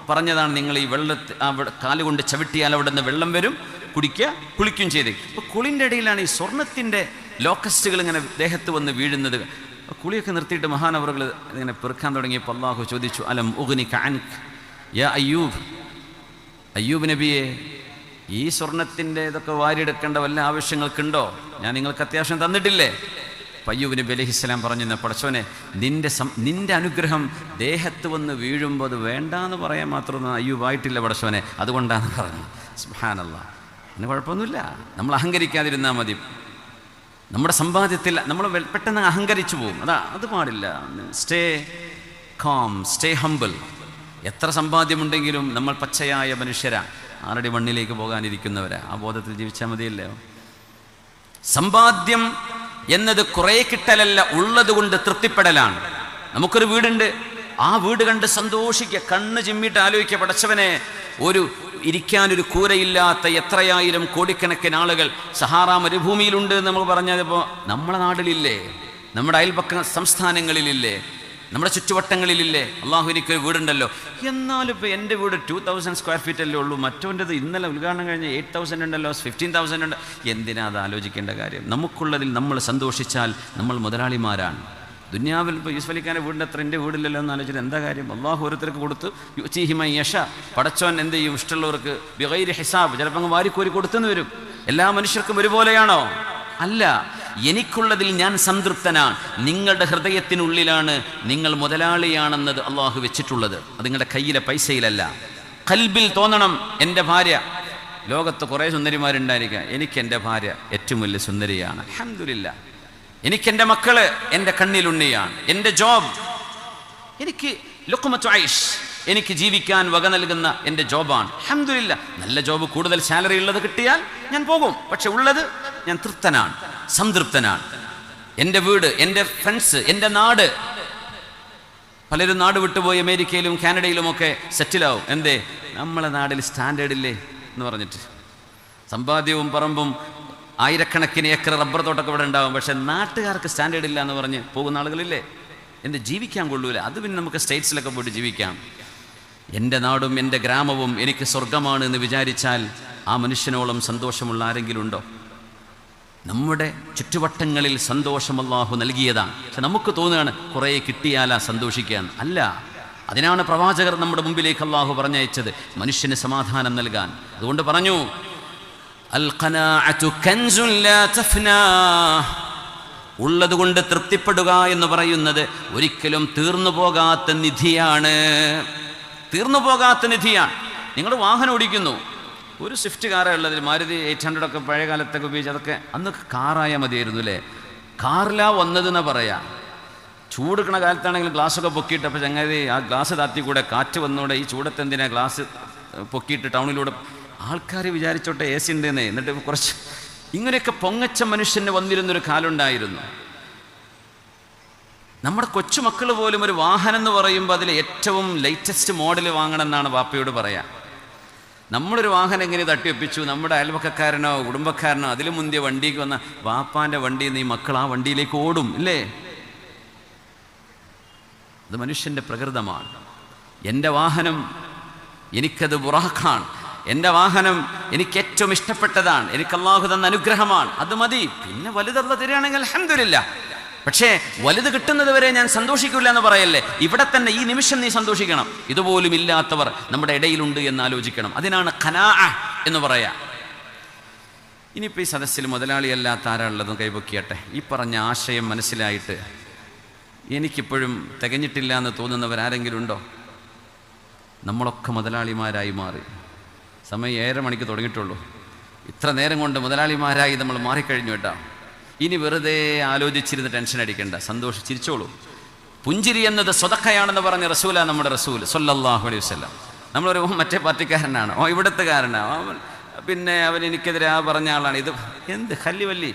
പറഞ്ഞതാണ്, നിങ്ങൾ ഈ വെള്ളത്തിൽ കാലുകൊണ്ട് ചവിട്ടിയാൽ അവിടെ നിന്ന് വെള്ളം വരും, കുടിക്കുക, കുളിക്കും ചെയ്തേ. അപ്പോൾ കുളിൻ്റെ ഇടയിലാണ് ഈ സ്വർണത്തിൻ്റെ ലോക്കസ്റ്റുകൾ ഇങ്ങനെ ദേഹത്ത് വന്ന് വീഴുന്നത്. കുളിയൊക്കെ നിർത്തിയിട്ട് മഹാനവറുകൾ ഇങ്ങനെ പെറുക്കാൻ തുടങ്ങിയപ്പോൾ അള്ളാഹു ചോദിച്ചു, അലം ഉഗ്നിക അൻക യാ അയ്യൂബ്, അയ്യൂബ് നബിയെ ഈ സ്വർണത്തിൻ്റെ ഇതൊക്കെ വാരിയെടുക്കേണ്ട വല്ല ആവശ്യങ്ങൾക്കുണ്ടോ? ഞാൻ നിങ്ങൾക്ക് അത്യാവശ്യം തന്നിട്ടില്ലേ? അയ്യൂബ് നബി അലൈഹിസ്സലാം പറഞ്ഞു, പടച്ചോനെ നിന്റെ അനുഗ്രഹം ദേഹത്ത് വന്ന് വീഴുമ്പോൾ അത് വേണ്ടാന്ന് പറയാൻ മാത്രമൊന്നും അയ്യൂബായിട്ടില്ല പടച്ചോനെ, അതുകൊണ്ടാണെന്ന് പറഞ്ഞു. സുബ്ഹാനല്ലാഹ്. അതിന് കുഴപ്പമൊന്നുമില്ല, നമ്മൾ അഹങ്കരിക്കാതിരുന്നാൽ മതി. നമ്മുടെ സമ്പാദ്യത്തിൽ നമ്മൾ പെട്ടെന്ന് അഹങ്കരിച്ചു പോകും. അത് പാടില്ല. Stay calm, stay humble. എത്ര സമ്പാദ്യമുണ്ടെങ്കിലും നമ്മൾ പച്ചയായ മനുഷ്യരാ, ആരുടെ മണ്ണിലേക്ക് പോകാനിരിക്കുന്നവരാ. ആ ബോധത്തിൽ ജീവിച്ചാൽ മതിയല്ലേ. സമ്പാദ്യം എന്നത് കുറേ കിട്ടലല്ല, ഉള്ളത് കൊണ്ട് തൃപ്തിപ്പെടലാണ്. നമുക്കൊരു വീടുണ്ട്, ആ വീട് കണ്ട് സന്തോഷിക്കുക, കണ്ണ് ചിമ്മിട്ട് ആലോചിക്കുക, പടച്ചവനെ ഇരിക്കാനൊരു കൂരയില്ലാത്ത എത്രയായിരം കോടിക്കണക്കിന് ആളുകൾ സഹാറ മരുഭൂമിയിലുണ്ട് എന്ന് നമ്മൾ പറഞ്ഞപ്പോൾ നമ്മളെ നാട്ടിലില്ലേ, നമ്മുടെ അയൽപക്ക സംസ്ഥാനങ്ങളിലില്ലേ, നമ്മുടെ ചുറ്റുവട്ടങ്ങളിലില്ലേ? അള്ളാഹു എനിക്കൊരു വീടുണ്ടല്ലോ. എന്നാലും ഇപ്പോൾ എൻ്റെ വീട് 2000 സ്ക്വയർ ഫീറ്റ് അല്ലേ ഉള്ളൂ, മറ്റോൻ്റെത് ഇന്നലെ ഉദ്ഘാടനം കഴിഞ്ഞ് 8000 ഉണ്ടല്ലോ, 15,000 ഉണ്ട്. എന്തിനാ അത് ആലോചിക്കേണ്ട കാര്യം? നമുക്കുള്ളതിൽ നമ്മൾ സന്തോഷിച്ചാൽ നമ്മൾ മുതലാളിമാരാണ്. ദുനിയാവിൽ ഇപ്പോൾ യൂസുഫ് അലിഖാൻ്റെ വീടിൻ്റെ അത്ര എൻ്റെ വീടില്ലല്ലോ എന്ന് ആലോചിച്ചിട്ട് എന്താ കാര്യം? അള്ളാഹു ഓരോരുത്തർക്ക് കൊടുത്തു. യുചീഹിമ യശ, പടച്ചോൻ എന്ത് ചെയ്യും? ഇഷ്ടമുള്ളവർക്ക് ബിഗൈരി ഹിസാബ് ചിലപ്പോൾ അങ്ങ് വാരിക്കോരി കൊടുത്തെന്ന് വരും. എല്ലാ മനുഷ്യർക്കും ഒരുപോലെയാണോ? അല്ല. എനിക്കുള്ളതിൽ ഞാൻ സംതൃപ്തനാണ്. നിങ്ങളുടെ ഹൃദയത്തിനുള്ളിലാണ് നിങ്ങൾ മുതലാളിയാണെന്നത് അള്ളാഹു വെച്ചിട്ടുള്ളത്. അത് നിങ്ങളുടെ കയ്യിലെ പൈസയിലല്ല. ഖൽബിൽ തോന്നണം, എൻ്റെ ഭാര്യ, ലോകത്ത് കുറേ സുന്ദരിമാരുണ്ടായിരിക്കാം, എനിക്കെൻ്റെ ഭാര്യ ഏറ്റവും വലിയ സുന്ദരിയാണ്, അൽഹംദുലില്ലാ. എനിക്കെൻ്റെ മക്കള് എൻ്റെ കണ്ണിലുണ്ണിയാണ്. എൻ്റെ ജോബ്, എനിക്ക് ലുഖ്മത്തു ഐഷ്, എനിക്ക് ജീവിക്കാൻ വക നൽകുന്ന എൻ്റെ ജോബാണ്, അൽഹംദുലില്ലാ. നല്ല ജോബ്, കൂടുതൽ സാലറി ഉള്ളത് കിട്ടിയാൽ ഞാൻ പോകും. പക്ഷെ ഉള്ളത് ഞാൻ തൃപ്തനാണ്, സംതൃപ്തനാണ്. എൻ്റെ വീട്, എൻ്റെ ഫ്രണ്ട്സ്, എൻ്റെ നാട്. പലരും നാട് വിട്ടുപോയി അമേരിക്കയിലും കാനഡയിലുമൊക്കെ സെറ്റിലാവും. എന്തേ? നമ്മളെ നാട്ടിൽ സ്റ്റാൻഡേർഡില്ലേ എന്ന് പറഞ്ഞിട്ട്. സമ്പാദ്യവും പറമ്പും ആയിരക്കണക്കിന് ഏക്കർ റബ്ബർ തോട്ടമൊക്കെ ഇവിടെ ഉണ്ടാവും, പക്ഷെ നാട്ടുകാർക്ക് സ്റ്റാൻഡേർഡ് ഇല്ല എന്ന് പറഞ്ഞ് പോകുന്ന ആളുകളില്ലേ? എന്ത് ജീവിക്കാൻ കൊള്ളൂല? അത് പിന്നെ നമുക്ക് സ്റ്റേറ്റ്സിലൊക്കെ പോയിട്ട് ജീവിക്കാം. എൻ്റെ നാടും എൻ്റെ ഗ്രാമവും എനിക്ക് സ്വർഗമാണ് എന്ന് വിചാരിച്ചാൽ ആ മനുഷ്യനോളം സന്തോഷമുള്ള ആരെങ്കിലും ഉണ്ടോ? നമ്മുടെ ചുറ്റുവട്ടങ്ങളിൽ സന്തോഷം അല്ലാഹു നൽകിയതാണ്. പക്ഷെ നമുക്ക് തോന്നുകയാണ് കുറേ കിട്ടിയാലാ സന്തോഷിക്കാൻ. അല്ല, അതിനാണ് പ്രവാചകർ നമ്മുടെ മുമ്പിലേക്ക് അല്ലാഹു പറഞ്ഞയച്ചത്, മനുഷ്യന് സമാധാനം നൽകാൻ. അതുകൊണ്ട് പറഞ്ഞു, അൽ ഖനാഅതു കൻസുൻ ലാ തഫ്നാ, ഉള്ളത് കൊണ്ട് തൃപ്തിപ്പെടുക എന്ന് പറയുന്നത് ഒരിക്കലും തീർന്നു പോകാത്ത നിധിയാണ്. തീർന്നു പോകാത്ത നിധിയാണ്. നിങ്ങൾ വാഹനം ഓടിക്കുന്നു, ഒരു സ്വിഫ്റ്റ് കാറേ ഉള്ളതിൽ, മാരുതി 800 ഒക്കെ പഴയ കാലത്തൊക്കെ ഉപയോഗിച്ച്, അതൊക്കെ അന്ന് കാറായാൽ മതിയായിരുന്നു അല്ലേ? കാറിലാ വന്നതെന്നാ പറയാം. ചൂടുക്കണ കാലത്താണെങ്കിൽ ഗ്ലാസ്സൊക്കെ പൊക്കിയിട്ട്, അപ്പോൾ ചങ്ങാതി ആ ഗ്ലാസ് താത്തി കൂടെ കാറ്റ് വന്നൂടെ, ഈ ചൂടത്തെന്തിനാ ഗ്ലാസ് പൊക്കിയിട്ട് ടൗണിലൂടെ? ആൾക്കാർ വിചാരിച്ചോട്ടെ AC ഉണ്ടെന്നേ. എന്നിട്ട് കുറച്ച് ഇങ്ങനെയൊക്കെ പൊങ്ങച്ച മനുഷ്യന് വന്നിരുന്നൊരു കാലുണ്ടായിരുന്നു. നമ്മുടെ കൊച്ചുമക്കൾ പോലും ഒരു വാഹനം എന്ന് പറയുമ്പോൾ അതിൽ ഏറ്റവും ലേറ്റസ്റ്റ് മോഡൽ വാങ്ങണം എന്നാണ് വാപ്പയോട് പറയാം. നമ്മളൊരു വാഹനം എങ്ങനെ തട്ടിയൊപ്പിച്ചു, നമ്മുടെ അയൽവക്കക്കാരനോ കുടുംബക്കാരനോ അതിലും മുന്തിയ വണ്ടിക്ക് വന്ന വാപ്പാൻ്റെ വണ്ടിയിൽ നിന്ന് ഈ മക്കൾ ആ വണ്ടിയിലേക്ക് ഓടും ഇല്ലേ? അത് മനുഷ്യൻ്റെ പ്രകൃതമാണ്. എൻ്റെ വാഹനം എനിക്കത് ബുറാഖാണ്, എൻ്റെ വാഹനം എനിക്ക് ഏറ്റവും ഇഷ്ടപ്പെട്ടതാണ്, എനിക്ക് അല്ലാഹു തന്ന അനുഗ്രഹമാണ്, അത് മതി. പിന്നെ വലുതല്ല തരികയാണെങ്കിൽ അൽഹംദുലില്ലാ. പക്ഷേ വലുത് കിട്ടുന്നത് വരെ ഞാൻ സന്തോഷിക്കില്ല എന്ന് പറയല്ലേ. ഇവിടെ തന്നെ ഈ നിമിഷം നീ സന്തോഷിക്കണം. ഇതുപോലും ഇല്ലാത്തവർ നമ്മുടെ ഇടയിലുണ്ട് എന്ന് ആലോചിക്കണം. അതിനാണ് ഖനാഅ എന്ന് പറയാം. ഇനിയിപ്പോൾ ഈ സദസ്സിൽ മുതലാളിയല്ലാത്ത ആരാളുള്ളതും കൈപൊക്കിയട്ടെ. ഈ പറഞ്ഞ ആശയം മനസ്സിലായിട്ട് എനിക്കിപ്പോഴും തികഞ്ഞിട്ടില്ല എന്ന് തോന്നുന്നവരാരെങ്കിലും ഉണ്ടോ? നമ്മളൊക്കെ മുതലാളിമാരായി മാറി. സമയം 7:30 മണിക്ക് തുടങ്ങിയിട്ടുള്ളൂ. ഇത്ര നേരം കൊണ്ട് മുതലാളിമാരായി നമ്മൾ മാറിക്കഴിഞ്ഞു കേട്ടോ. ഇനി വെറുതെ ആലോചിച്ചിരുന്ന് ടെൻഷൻ അടിക്കണ്ട, ചിരിച്ചോളൂ. പുഞ്ചിരി എന്നത് സ്വതക്കയാണെന്ന് പറഞ്ഞ റസൂല, നമ്മുടെ റസൂൽ സ്വല്ലല്ലാഹു അലൈഹി വസല്ലം. നമ്മളൊരു മറ്റേ പാർട്ടിക്കാരനാണ്, ഇവിടുത്തുകാരനാണ്, പിന്നെ അവൻ എനിക്കെതിരെ പറഞ്ഞ ആളാണ്. ഇത് എന്ത് ഹല്ലിവല്ലി?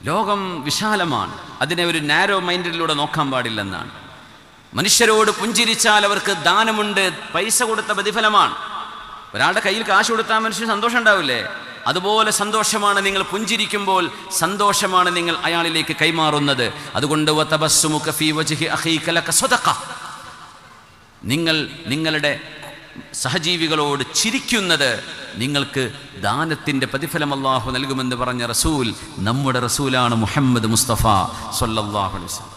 ലോകം വിശാലമാണ്, അതിനെ ഒരു നാരോ മൈൻഡിലൂടെ നോക്കാൻ പാടില്ലെന്നാണ്. മനുഷ്യരോട് പുഞ്ചിരിച്ചാൽ അവർക്ക് ദാനമുണ്ട്, പൈസ കൊടുത്ത പ്രതിഫലമാണ്. ഒരാളുടെ കയ്യിൽ കാശ് കൊടുത്താൽ മനുഷ്യന് സന്തോഷം ഉണ്ടാവില്ലേ? അതുപോലെ സന്തോഷമാണ് നിങ്ങൾ പുഞ്ചിരിക്കുമ്പോൾ, സന്തോഷമാണ് നിങ്ങൾ അയാളിലേക്ക് കൈമാറുന്നത്. അതുകൊണ്ട് നിങ്ങൾ നിങ്ങളുടെ സഹജീവികളോട് ചിരിക്കുന്നത് നിങ്ങൾക്ക് ദാനത്തിൻ്റെ പ്രതിഫലം അല്ലാഹു നൽകുമെന്ന് പറഞ്ഞ റസൂൽ നമ്മുടെ റസൂലാണ് മുഹമ്മദ് മുസ്തഫ സ്വല്ലല്ലാഹു അലൈഹി വസല്ലം.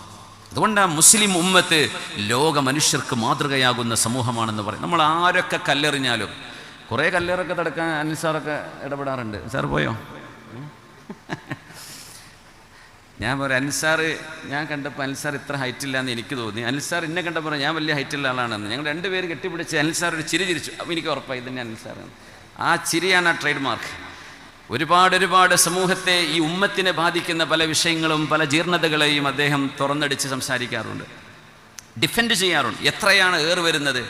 അതുകൊണ്ട് മുസ്ലിം ഉമ്മത്ത് ലോക മനുഷ്യർക്ക് മാതൃകയാകുന്ന സമൂഹമാണെന്ന് പറയും. നമ്മൾ ആരൊക്കെ കല്ലെറിഞ്ഞാലും, കുറേ കല്ലേറൊക്കെ തടുക്കാൻ അനിൽ സാറൊക്കെ ഇടപെടാറുണ്ട്. സാർ പോയോ? ഞാൻ പറയാം, അനിൽ സാറ് ഞാൻ കണ്ടപ്പോൾ അനിൽ സാർ ഇത്ര ഹൈറ്റില്ല എന്ന് എനിക്ക് തോന്നി. അനിൽ സാർ എന്നെ കണ്ടപ്പോൾ ഞാൻ വലിയ ഹൈറ്റുള്ള ആളാണെന്ന്. ഞങ്ങൾ രണ്ടുപേര് കെട്ടിപ്പിടിച്ച് അനിൽ സാർ ഒരു ചിരി ചിരിച്ചു. അപ്പോൾ എനിക്ക് ഉറപ്പായി തന്നെ അനിൽ സാറാണ്. ആ ചിരിയാണ് ആ ട്രേഡ് മാർക്ക്. ഒരുപാട് സമൂഹത്തെ, ഈ ഉമ്മത്തിനെ ബാധിക്കുന്ന പല വിഷയങ്ങളും പല ജീർണതകളെയും അദ്ദേഹം തുറന്നടിച്ച് സംസാരിക്കാറുണ്ട്, ഡിഫെൻഡ് ചെയ്യാറുണ്ട്. എത്രയാണ് ഏറ് വരുന്നത്?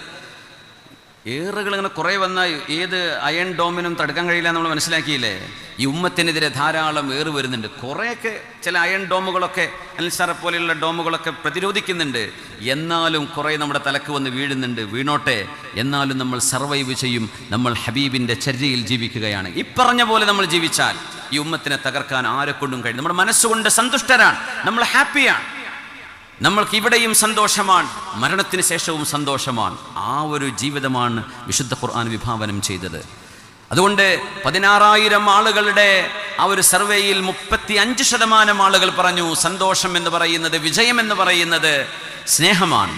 ഏറുകൾ ഇങ്ങനെ കുറേ വന്നാൽ ഏത് അയൺ ഡോമിനും തടുക്കാൻ കഴിയില്ല നമ്മൾ മനസ്സിലാക്കിയില്ലേ? ഈ ഉമ്മത്തിനെതിരെ ധാരാളം ഏറ് വരുന്നുണ്ട്. കുറേയൊക്കെ ചില അയൺ ഡോമുകളൊക്കെ അൽസാറെ പോലെയുള്ള ഡോമുകളൊക്കെ പ്രതിരോധിക്കുന്നുണ്ട്. എന്നാലും കുറേ നമ്മുടെ തലക്ക് വന്ന് വീഴുന്നുണ്ട്. വീണോട്ടെ, എന്നാലും നമ്മൾ സർവൈവ് ചെയ്യും. നമ്മൾ ഹബീബിൻ്റെ ചര്യയിൽ ജീവിക്കുകയാണ്. ഈ പറഞ്ഞ പോലെ നമ്മൾ ജീവിച്ചാൽ ഈ ഉമ്മത്തിനെ തകർക്കാൻ ആരെക്കൊണ്ടും കഴിയും. നമ്മുടെ മനസ്സുകൊണ്ട് സന്തുഷ്ടരാണ്, നമ്മൾ ഹാപ്പിയാണ്. നമ്മൾക്ക് ഇവിടെയും സന്തോഷമാണ്, മരണത്തിന് ശേഷവും സന്തോഷമാണ്. ആ ഒരു ജീവിതമാണ് വിശുദ്ധ ഖുർആൻ വിഭാവനം ചെയ്തത്. അതുകൊണ്ട് 16,000 ആളുകളുടെ ആ ഒരു സർവേയിൽ 35% ആളുകൾ പറഞ്ഞു സന്തോഷം എന്ന് പറയുന്നത്, വിജയം എന്ന് പറയുന്നത് സ്നേഹമാണ്.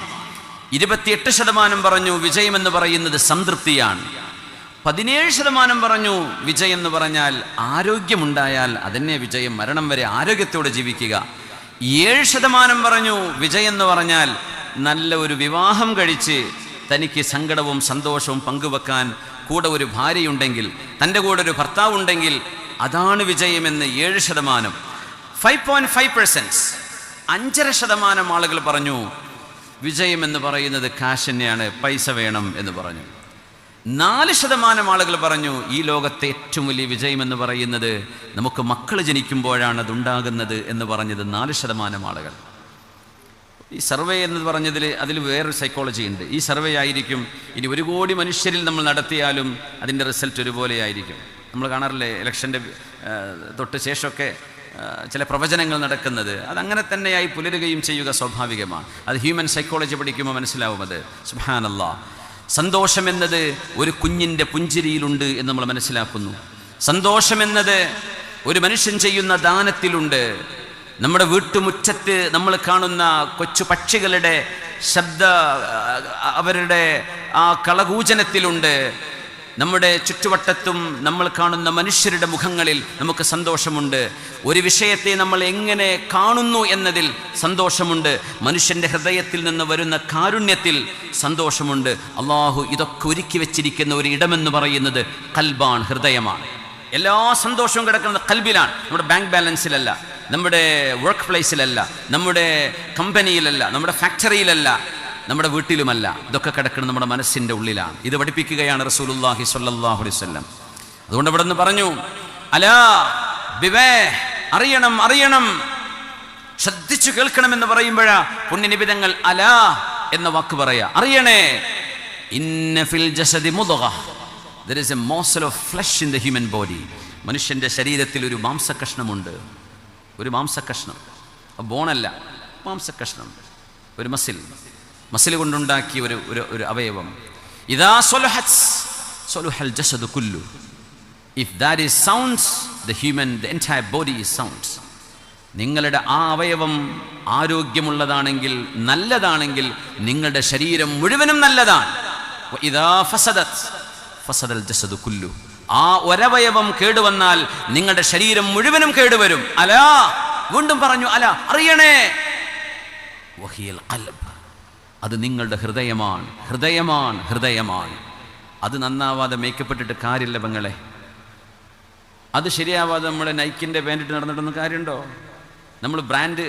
28% പറഞ്ഞു വിജയം എന്ന് പറയുന്നത് സംതൃപ്തിയാണ്. 17% പറഞ്ഞു വിജയം എന്ന് പറഞ്ഞാൽ ആരോഗ്യമുണ്ടായാൽ അതന്നെ വിജയം, മരണം വരെ ആരോഗ്യത്തോടെ ജീവിക്കുക. 7% പറഞ്ഞു വിജയം എന്ന് പറഞ്ഞാൽ നല്ല ഒരു വിവാഹം കഴിച്ച് തനിക്ക് സങ്കടവും സന്തോഷവും പങ്കുവെക്കാൻ കൂടെ ഒരു ഭാര്യയുണ്ടെങ്കിൽ, തൻ്റെ കൂടെ ഒരു ഭർത്താവുണ്ടെങ്കിൽ അതാണ് വിജയമെന്ന് 7%. 5.5%, 5.5% ആളുകൾ പറഞ്ഞു വിജയം എന്ന് പറയുന്നത് കാശ് തന്നെയാണ്, പൈസ വേണം എന്ന് പറഞ്ഞു. 4% ആളുകൾ പറഞ്ഞു ഈ ലോകത്തെ ഏറ്റവും വലിയ വിജയം എന്ന് പറയുന്നത് നമുക്ക് മക്കൾ ജനിക്കുമ്പോഴാണ് അതുണ്ടാകുന്നത് എന്ന് പറഞ്ഞത് 4% ആളുകൾ. ഈ സർവേ എന്ന് പറഞ്ഞതിൽ അതിൽ വേറൊരു സൈക്കോളജി ഉണ്ട്. ഈ സർവേ ആയിരിക്കും ഇനി 1 കോടി മനുഷ്യരിൽ നമ്മൾ നടത്തിയാലും അതിൻ്റെ റിസൾട്ട് ഒരുപോലെ ആയിരിക്കും. നമ്മൾ കാണാറില്ലേ ഇലക്ഷൻ്റെ തൊട്ട് ശേഷമൊക്കെ ചില പ്രവചനങ്ങൾ നടക്കുന്നത്, അതങ്ങനെ തന്നെയായി പുലരുകയും ചെയ്യുക സ്വാഭാവികമാണ്. അത് ഹ്യൂമൻ സൈക്കോളജി പഠിക്കുമ്പോൾ മനസ്സിലാവും. അത് സുബ്ഹാനല്ലാഹ്. സന്തോഷമെന്നത് ഒരു കുഞ്ഞിൻ്റെ പുഞ്ചിരിയിലുണ്ട് എന്ന് നമ്മൾ മനസ്സിലാക്കുന്നു. സന്തോഷമെന്നത് ഒരു മനുഷ്യൻ ചെയ്യുന്ന ദാനത്തിലുണ്ട്. നമ്മുടെ വീട്ടുമുറ്റത്ത് നമ്മൾ കാണുന്ന കൊച്ചു പക്ഷികളുടെ ശബ്ദ, അവരുടെ ആ കളകൂജനത്തിലുണ്ട്. നമ്മുടെ ചുറ്റുവട്ടത്തും നമ്മൾ കാണുന്ന മനുഷ്യരുടെ മുഖങ്ങളിൽ നമുക്ക് സന്തോഷമുണ്ട്. ഒരു വിഷയത്തെ നമ്മൾ എങ്ങനെ കാണുന്നു എന്നതിൽ സന്തോഷമുണ്ട്. മനുഷ്യൻ്റെ ഹൃദയത്തിൽ നിന്ന് വരുന്ന കാരുണ്യത്തിൽ സന്തോഷമുണ്ട്. അള്ളാഹു ഇതൊക്കെ ഒരുക്കി വെച്ചിരിക്കുന്ന ഒരു ഇടമെന്ന് പറയുന്നത് ഖൽബാണ്, ഹൃദയമാണ്. എല്ലാ സന്തോഷവും കിടക്കുന്നത് ഖൽബിലാണ്. നമ്മുടെ ബാങ്ക് ബാലൻസിലല്ല, നമ്മുടെ വർക്ക് പ്ലേസിലല്ല, നമ്മുടെ കമ്പനിയിലല്ല, നമ്മുടെ ഫാക്ടറിയിലല്ല, നമ്മുടെ വീട്ടിലുമല്ല. ഇതൊക്കെ കിടക്കുന്നത് നമ്മുടെ മനസ്സിൻ്റെ ഉള്ളിലാണ്. ഇത് പഠിപ്പിക്കുകയാണ് റസൂലുള്ളാഹി സ്വല്ലല്ലാഹു അലൈഹി വസല്ലം. അതുകൊണ്ട് ഇവിടെ നിന്ന് പറഞ്ഞു, അലാ ബിവേ, അറിയണം, അറിയണം, ശ്രദ്ധിച്ചു കേൾക്കണമെന്ന് പറയുമ്പോഴാ പുണ്യനിബിതങ്ങൾ അലാ എന്ന വാക്ക് പറയാ. അറിയണേ, ഇന്ന ഫിൽ ജസദി മുദ്ഗ, there is a morsel of flesh in the human body. മനുഷ്യൻ്റെ ശരീരത്തിൽ ഒരു മാംസകഷ്ണമുണ്ട്. ഒരു മാംസകഷ്ണം, ബോണല്ല, മാംസകഷ്ണം, ഒരു മസിൽ കൊണ്ടുണ്ടാക്കിയ ഒരു അവയവം. ഇദാ സ്വലഹത് സ്വലഹൽ ജസദു കുല്ലു. If that is sounds, the entire body is sounds. നിങ്ങളുടെ ആ അവയവം ആരോഗ്യമുള്ളതാണെങ്കിൽ, നല്ലതാണെങ്കിൽ നിങ്ങളുടെ ശരീരം മുഴുവനും നല്ലതാണ്. ഇദാ ഫസദത് ഫസദൽ ജസദു കുല്ലു. ആ ഒരവയവം കേടുവന്നാൽ നിങ്ങളുടെ ശരീരം മുഴുവനും കേടുവരും. അലാ, വീണ്ടും പറഞ്ഞു അലാ, അറിയണേ, വഹിയൽ ഖൽബ്, അത് നിങ്ങളുടെ ഹൃദയമാണ്, ഹൃദയമാണ്, ഹൃദയമാണ്. അത് നന്നാവാതെ മേക്കപ്പെട്ടിട്ട് കാര്യമില്ല പെങ്ങളെ. അത് ശരിയാവാതെ നമ്മൾ നൈക്കിൻ്റെ പാൻറ്റിട്ട് നടന്നിട്ടൊന്നും കാര്യമുണ്ടോ? നമ്മൾ ബ്രാൻഡ്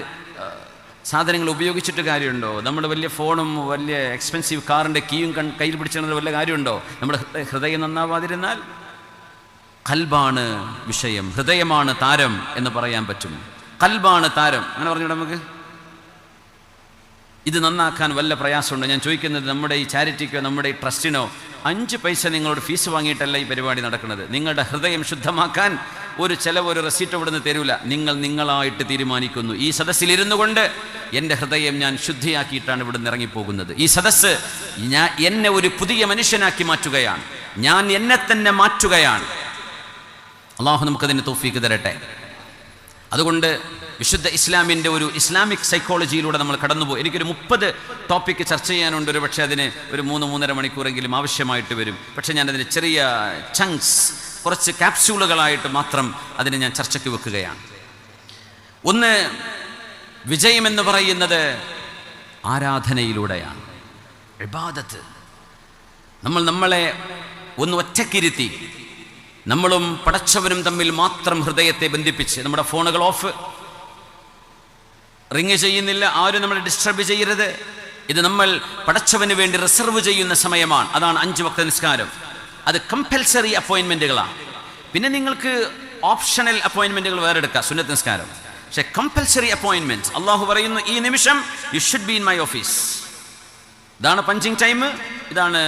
സാധനങ്ങൾ ഉപയോഗിച്ചിട്ട് കാര്യമുണ്ടോ? നമ്മൾ വലിയ ഫോണും വലിയ എക്സ്പെൻസീവ് കാറിൻ്റെ കീയും കയ്യിൽ പിടിച്ചിരുന്നത് വല്ല കാര്യമുണ്ടോ? നമ്മുടെ ഹൃദയം നന്നാവാതിരുന്നാൽ ഖൽബാണ് വിഷയം, ഹൃദയമാണ് താരം എന്ന് പറയാൻ പറ്റും. ഖൽബാണ് താരം, അങ്ങനെ പറഞ്ഞൂടെ നമുക്ക്? ഇത് നന്നാക്കാൻ വല്ല പ്രയാസമുണ്ടോ? ഞാൻ ചോദിക്കുന്നത്, നമ്മുടെ ഈ ചാരിറ്റിക്കോ നമ്മുടെ ഈ ട്രസ്റ്റിനോ 5 പൈസ നിങ്ങളോട് ഫീസ് വാങ്ങിയിട്ടല്ല ഈ പരിപാടി നടക്കുന്നത്. നിങ്ങളുടെ ഹൃദയം ശുദ്ധമാക്കാൻ ഒരു ചിലവ്, ഒരു റെസീറ്റ് ഇവിടുന്ന് തരൂല. നിങ്ങൾ നിങ്ങളായിട്ട് തീരുമാനിക്കുന്നു. ഈ സദസ്സിലിരുന്നു കൊണ്ട് എൻ്റെ ഹൃദയം ഞാൻ ശുദ്ധിയാക്കിയിട്ടാണ് ഇവിടുന്ന് ഇറങ്ങിപ്പോകുന്നത്. ഈ സദസ്സ് എന്നെ ഒരു പുതിയ മനുഷ്യനാക്കി മാറ്റുകയാണ്. ഞാൻ എന്നെ തന്നെ മാറ്റുകയാണ്. അള്ളാഹു നമുക്കതിന് തൗഫീക്ക് തരട്ടെ. അതുകൊണ്ട് വിശുദ്ധ ഇസ്ലാമിൻ്റെ ഒരു ഇസ്ലാമിക് സൈക്കോളജിയിലൂടെ നമ്മൾ കടന്നുപോയി. എനിക്കൊരു 30 ടോപ്പിക്ക് ചർച്ച ചെയ്യാനുണ്ട്. ഒരു പക്ഷേ അതിന് ഒരു 3-3.5 മണിക്കൂറെങ്കിലും ആവശ്യമായിട്ട് വരും. പക്ഷേ ഞാനതിന് ചെറിയ ചങ്ക്സ്, കുറച്ച് ക്യാപ്സ്യൂളുകളായിട്ട് മാത്രം അതിനെ ഞാൻ ചർച്ചയ്ക്ക് വെക്കുകയാണ്. ഒന്ന്, വിജയമെന്ന് പറയുന്നത് ആരാധനയിലൂടെയാണ്, ഇബാദത്ത്. നമ്മളെ ഒന്ന് ഒറ്റക്കിരുത്തി നമ്മളും പടച്ചവനും തമ്മിൽ മാത്രം ഹൃദയത്തെ ബന്ധിപ്പിച്ച്, നമ്മുടെ ഫോണുകൾ ഓഫ്, റിങ് ചെയ്യുന്നില്ല, ആരും നമ്മളെ ഡിസ്റ്റർബ് ചെയ്യരുത്. ഇത് നമ്മൾ പടച്ചവന് വേണ്ടി റിസർവ് ചെയ്യുന്ന സമയമാണ്. അതാണ് 5 വക്ത നിസ്കാരം. അത് കമ്പൽസറി അപ്പോയിൻമെൻറ്റുകളാണ്. പിന്നെ നിങ്ങൾക്ക് ഓപ്ഷണൽ അപ്പോയിൻമെൻറ്റുകൾ വേറെ എടുക്കാം, സുന്നത്ത് നിസ്കാരം. പക്ഷേ കമ്പൽസറി അപ്പോയിൻമെൻറ്റ് അള്ളാഹു പറയുന്നു, ഈ നിമിഷം you should be in my office. ഇതാണ് പഞ്ചിങ് ടൈം, ഇതാണ്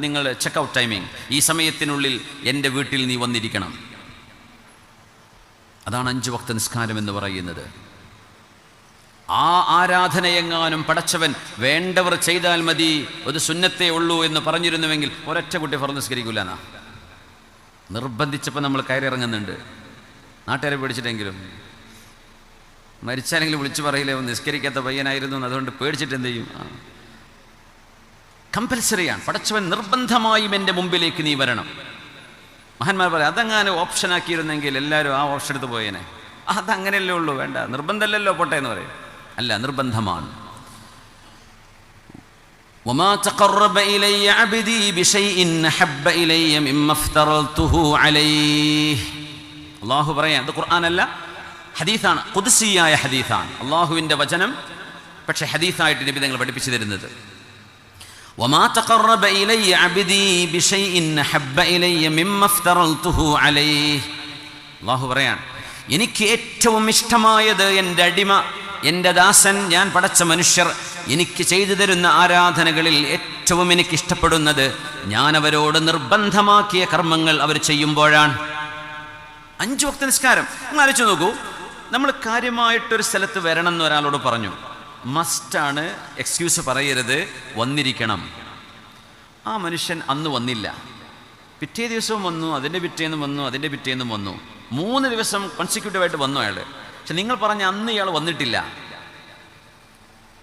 നിങ്ങൾ ചെക്കൗട്ട് ടൈമിങ്. ഈ സമയത്തിനുള്ളിൽ എൻ്റെ വീട്ടിൽ നീ വന്നിരിക്കണം. അതാണ് 5 വക്ത നിസ്കാരം എന്ന് പറയുന്നത്. ആ ആരാധനയെങ്ങാനും പടച്ചവൻ വേണ്ടവർ ചെയ്താൽ മതി, ഒരു സുന്നത്തേ ഉള്ളൂ എന്ന് പറഞ്ഞിരുന്നുവെങ്കിൽ ഒരൊറ്റ കുട്ടി ഫർദ് നിസ്കരിക്കൂല എന്നാ. നിർബന്ധിച്ചപ്പോൾ നമ്മൾ കയറിയിറങ്ങുന്നുണ്ട്, നാട്ടുകാരെ പേടിച്ചിട്ടെങ്കിലും. മരിച്ചാലെങ്കിലും വിളിച്ചു പറയില്ലേ നിസ്കരിക്കാത്ത പയ്യനായിരുന്നു, അതുകൊണ്ട് പേടിച്ചിട്ട് എന്ത് ചെയ്യും? കമ്പൽസറിയാണ്. പടച്ചവൻ നിർബന്ധമായും എൻ്റെ മുമ്പിലേക്ക് നീ വരണം. മഹാന്മാർ പറയാം, അതെങ്ങാനും ഓപ്ഷൻ ആക്കിയിരുന്നെങ്കിൽ എല്ലാവരും ആ ഓപ്ഷൻ എടുത്ത് പോയേനെ. അതങ്ങനെയല്ലേ ഉള്ളൂ, വേണ്ട, നിർബന്ധമല്ലല്ലോ, പോട്ടെ എന്ന് പറയും. അല്ല, നിർബന്ധമാണ്. وما تقرب إلي عبدي بشيء أحب إلي مما افترضته عليه. അല്ലാഹു പറയാം, അത് ഖുർആനല്ല, ഹദീസാണ്, ഖുദ്സിയായ ഹദീസാണ്, അല്ലാഹുവിൻ്റെ വചനം. പക്ഷേ ഹദീസായിട്ട് നബി തങ്ങൾ പഠിപ്പിച്ചു തരുന്നത്, وما تقرب إلي عبدي بشيء أحب إلي مما افترضته عليه. അല്ലാഹു പറയാൻ, എനിക്ക് ഏറ്റവും ഇഷ്ടമായത് എൻ്റെ അടിമ, എൻ്റെ ദാസൻ, ഞാൻ പടച്ച മനുഷ്യർ എനിക്ക് ചെയ്തു തരുന്ന ആരാധനകളിൽ ഏറ്റവും എനിക്കിഷ്ടപ്പെടുന്നത് ഞാൻ അവരോട് നിർബന്ധമാക്കിയ കർമ്മങ്ങൾ അവർ ചെയ്യുമ്പോഴാണ്. 5 വക്ത നിസ്കാരം. നിങ്ങൾ ആലോചിച്ച് നോക്കൂ, നമ്മൾ കാര്യമായിട്ടൊരു സ്ഥലത്ത് വരണം എന്ന് ഒരാളോട് പറഞ്ഞു, മസ്റ്റാണ്, എക്സ്ക്യൂസ് പറയരുത്, വന്നിരിക്കണം. ആ മനുഷ്യൻ അന്ന് വന്നില്ല, പിറ്റേ ദിവസവും വന്നു, അതിൻ്റെ പിറ്റേന്നും വന്നു, അതിൻ്റെ പിറ്റേന്നും വന്നു, 3 ദിവസം കോൺസിക്യൂട്ടീവായിട്ട് വന്നു അയാൾ. പക്ഷെ നിങ്ങൾ പറഞ്ഞ അന്ന് ഇയാൾ വന്നിട്ടില്ല.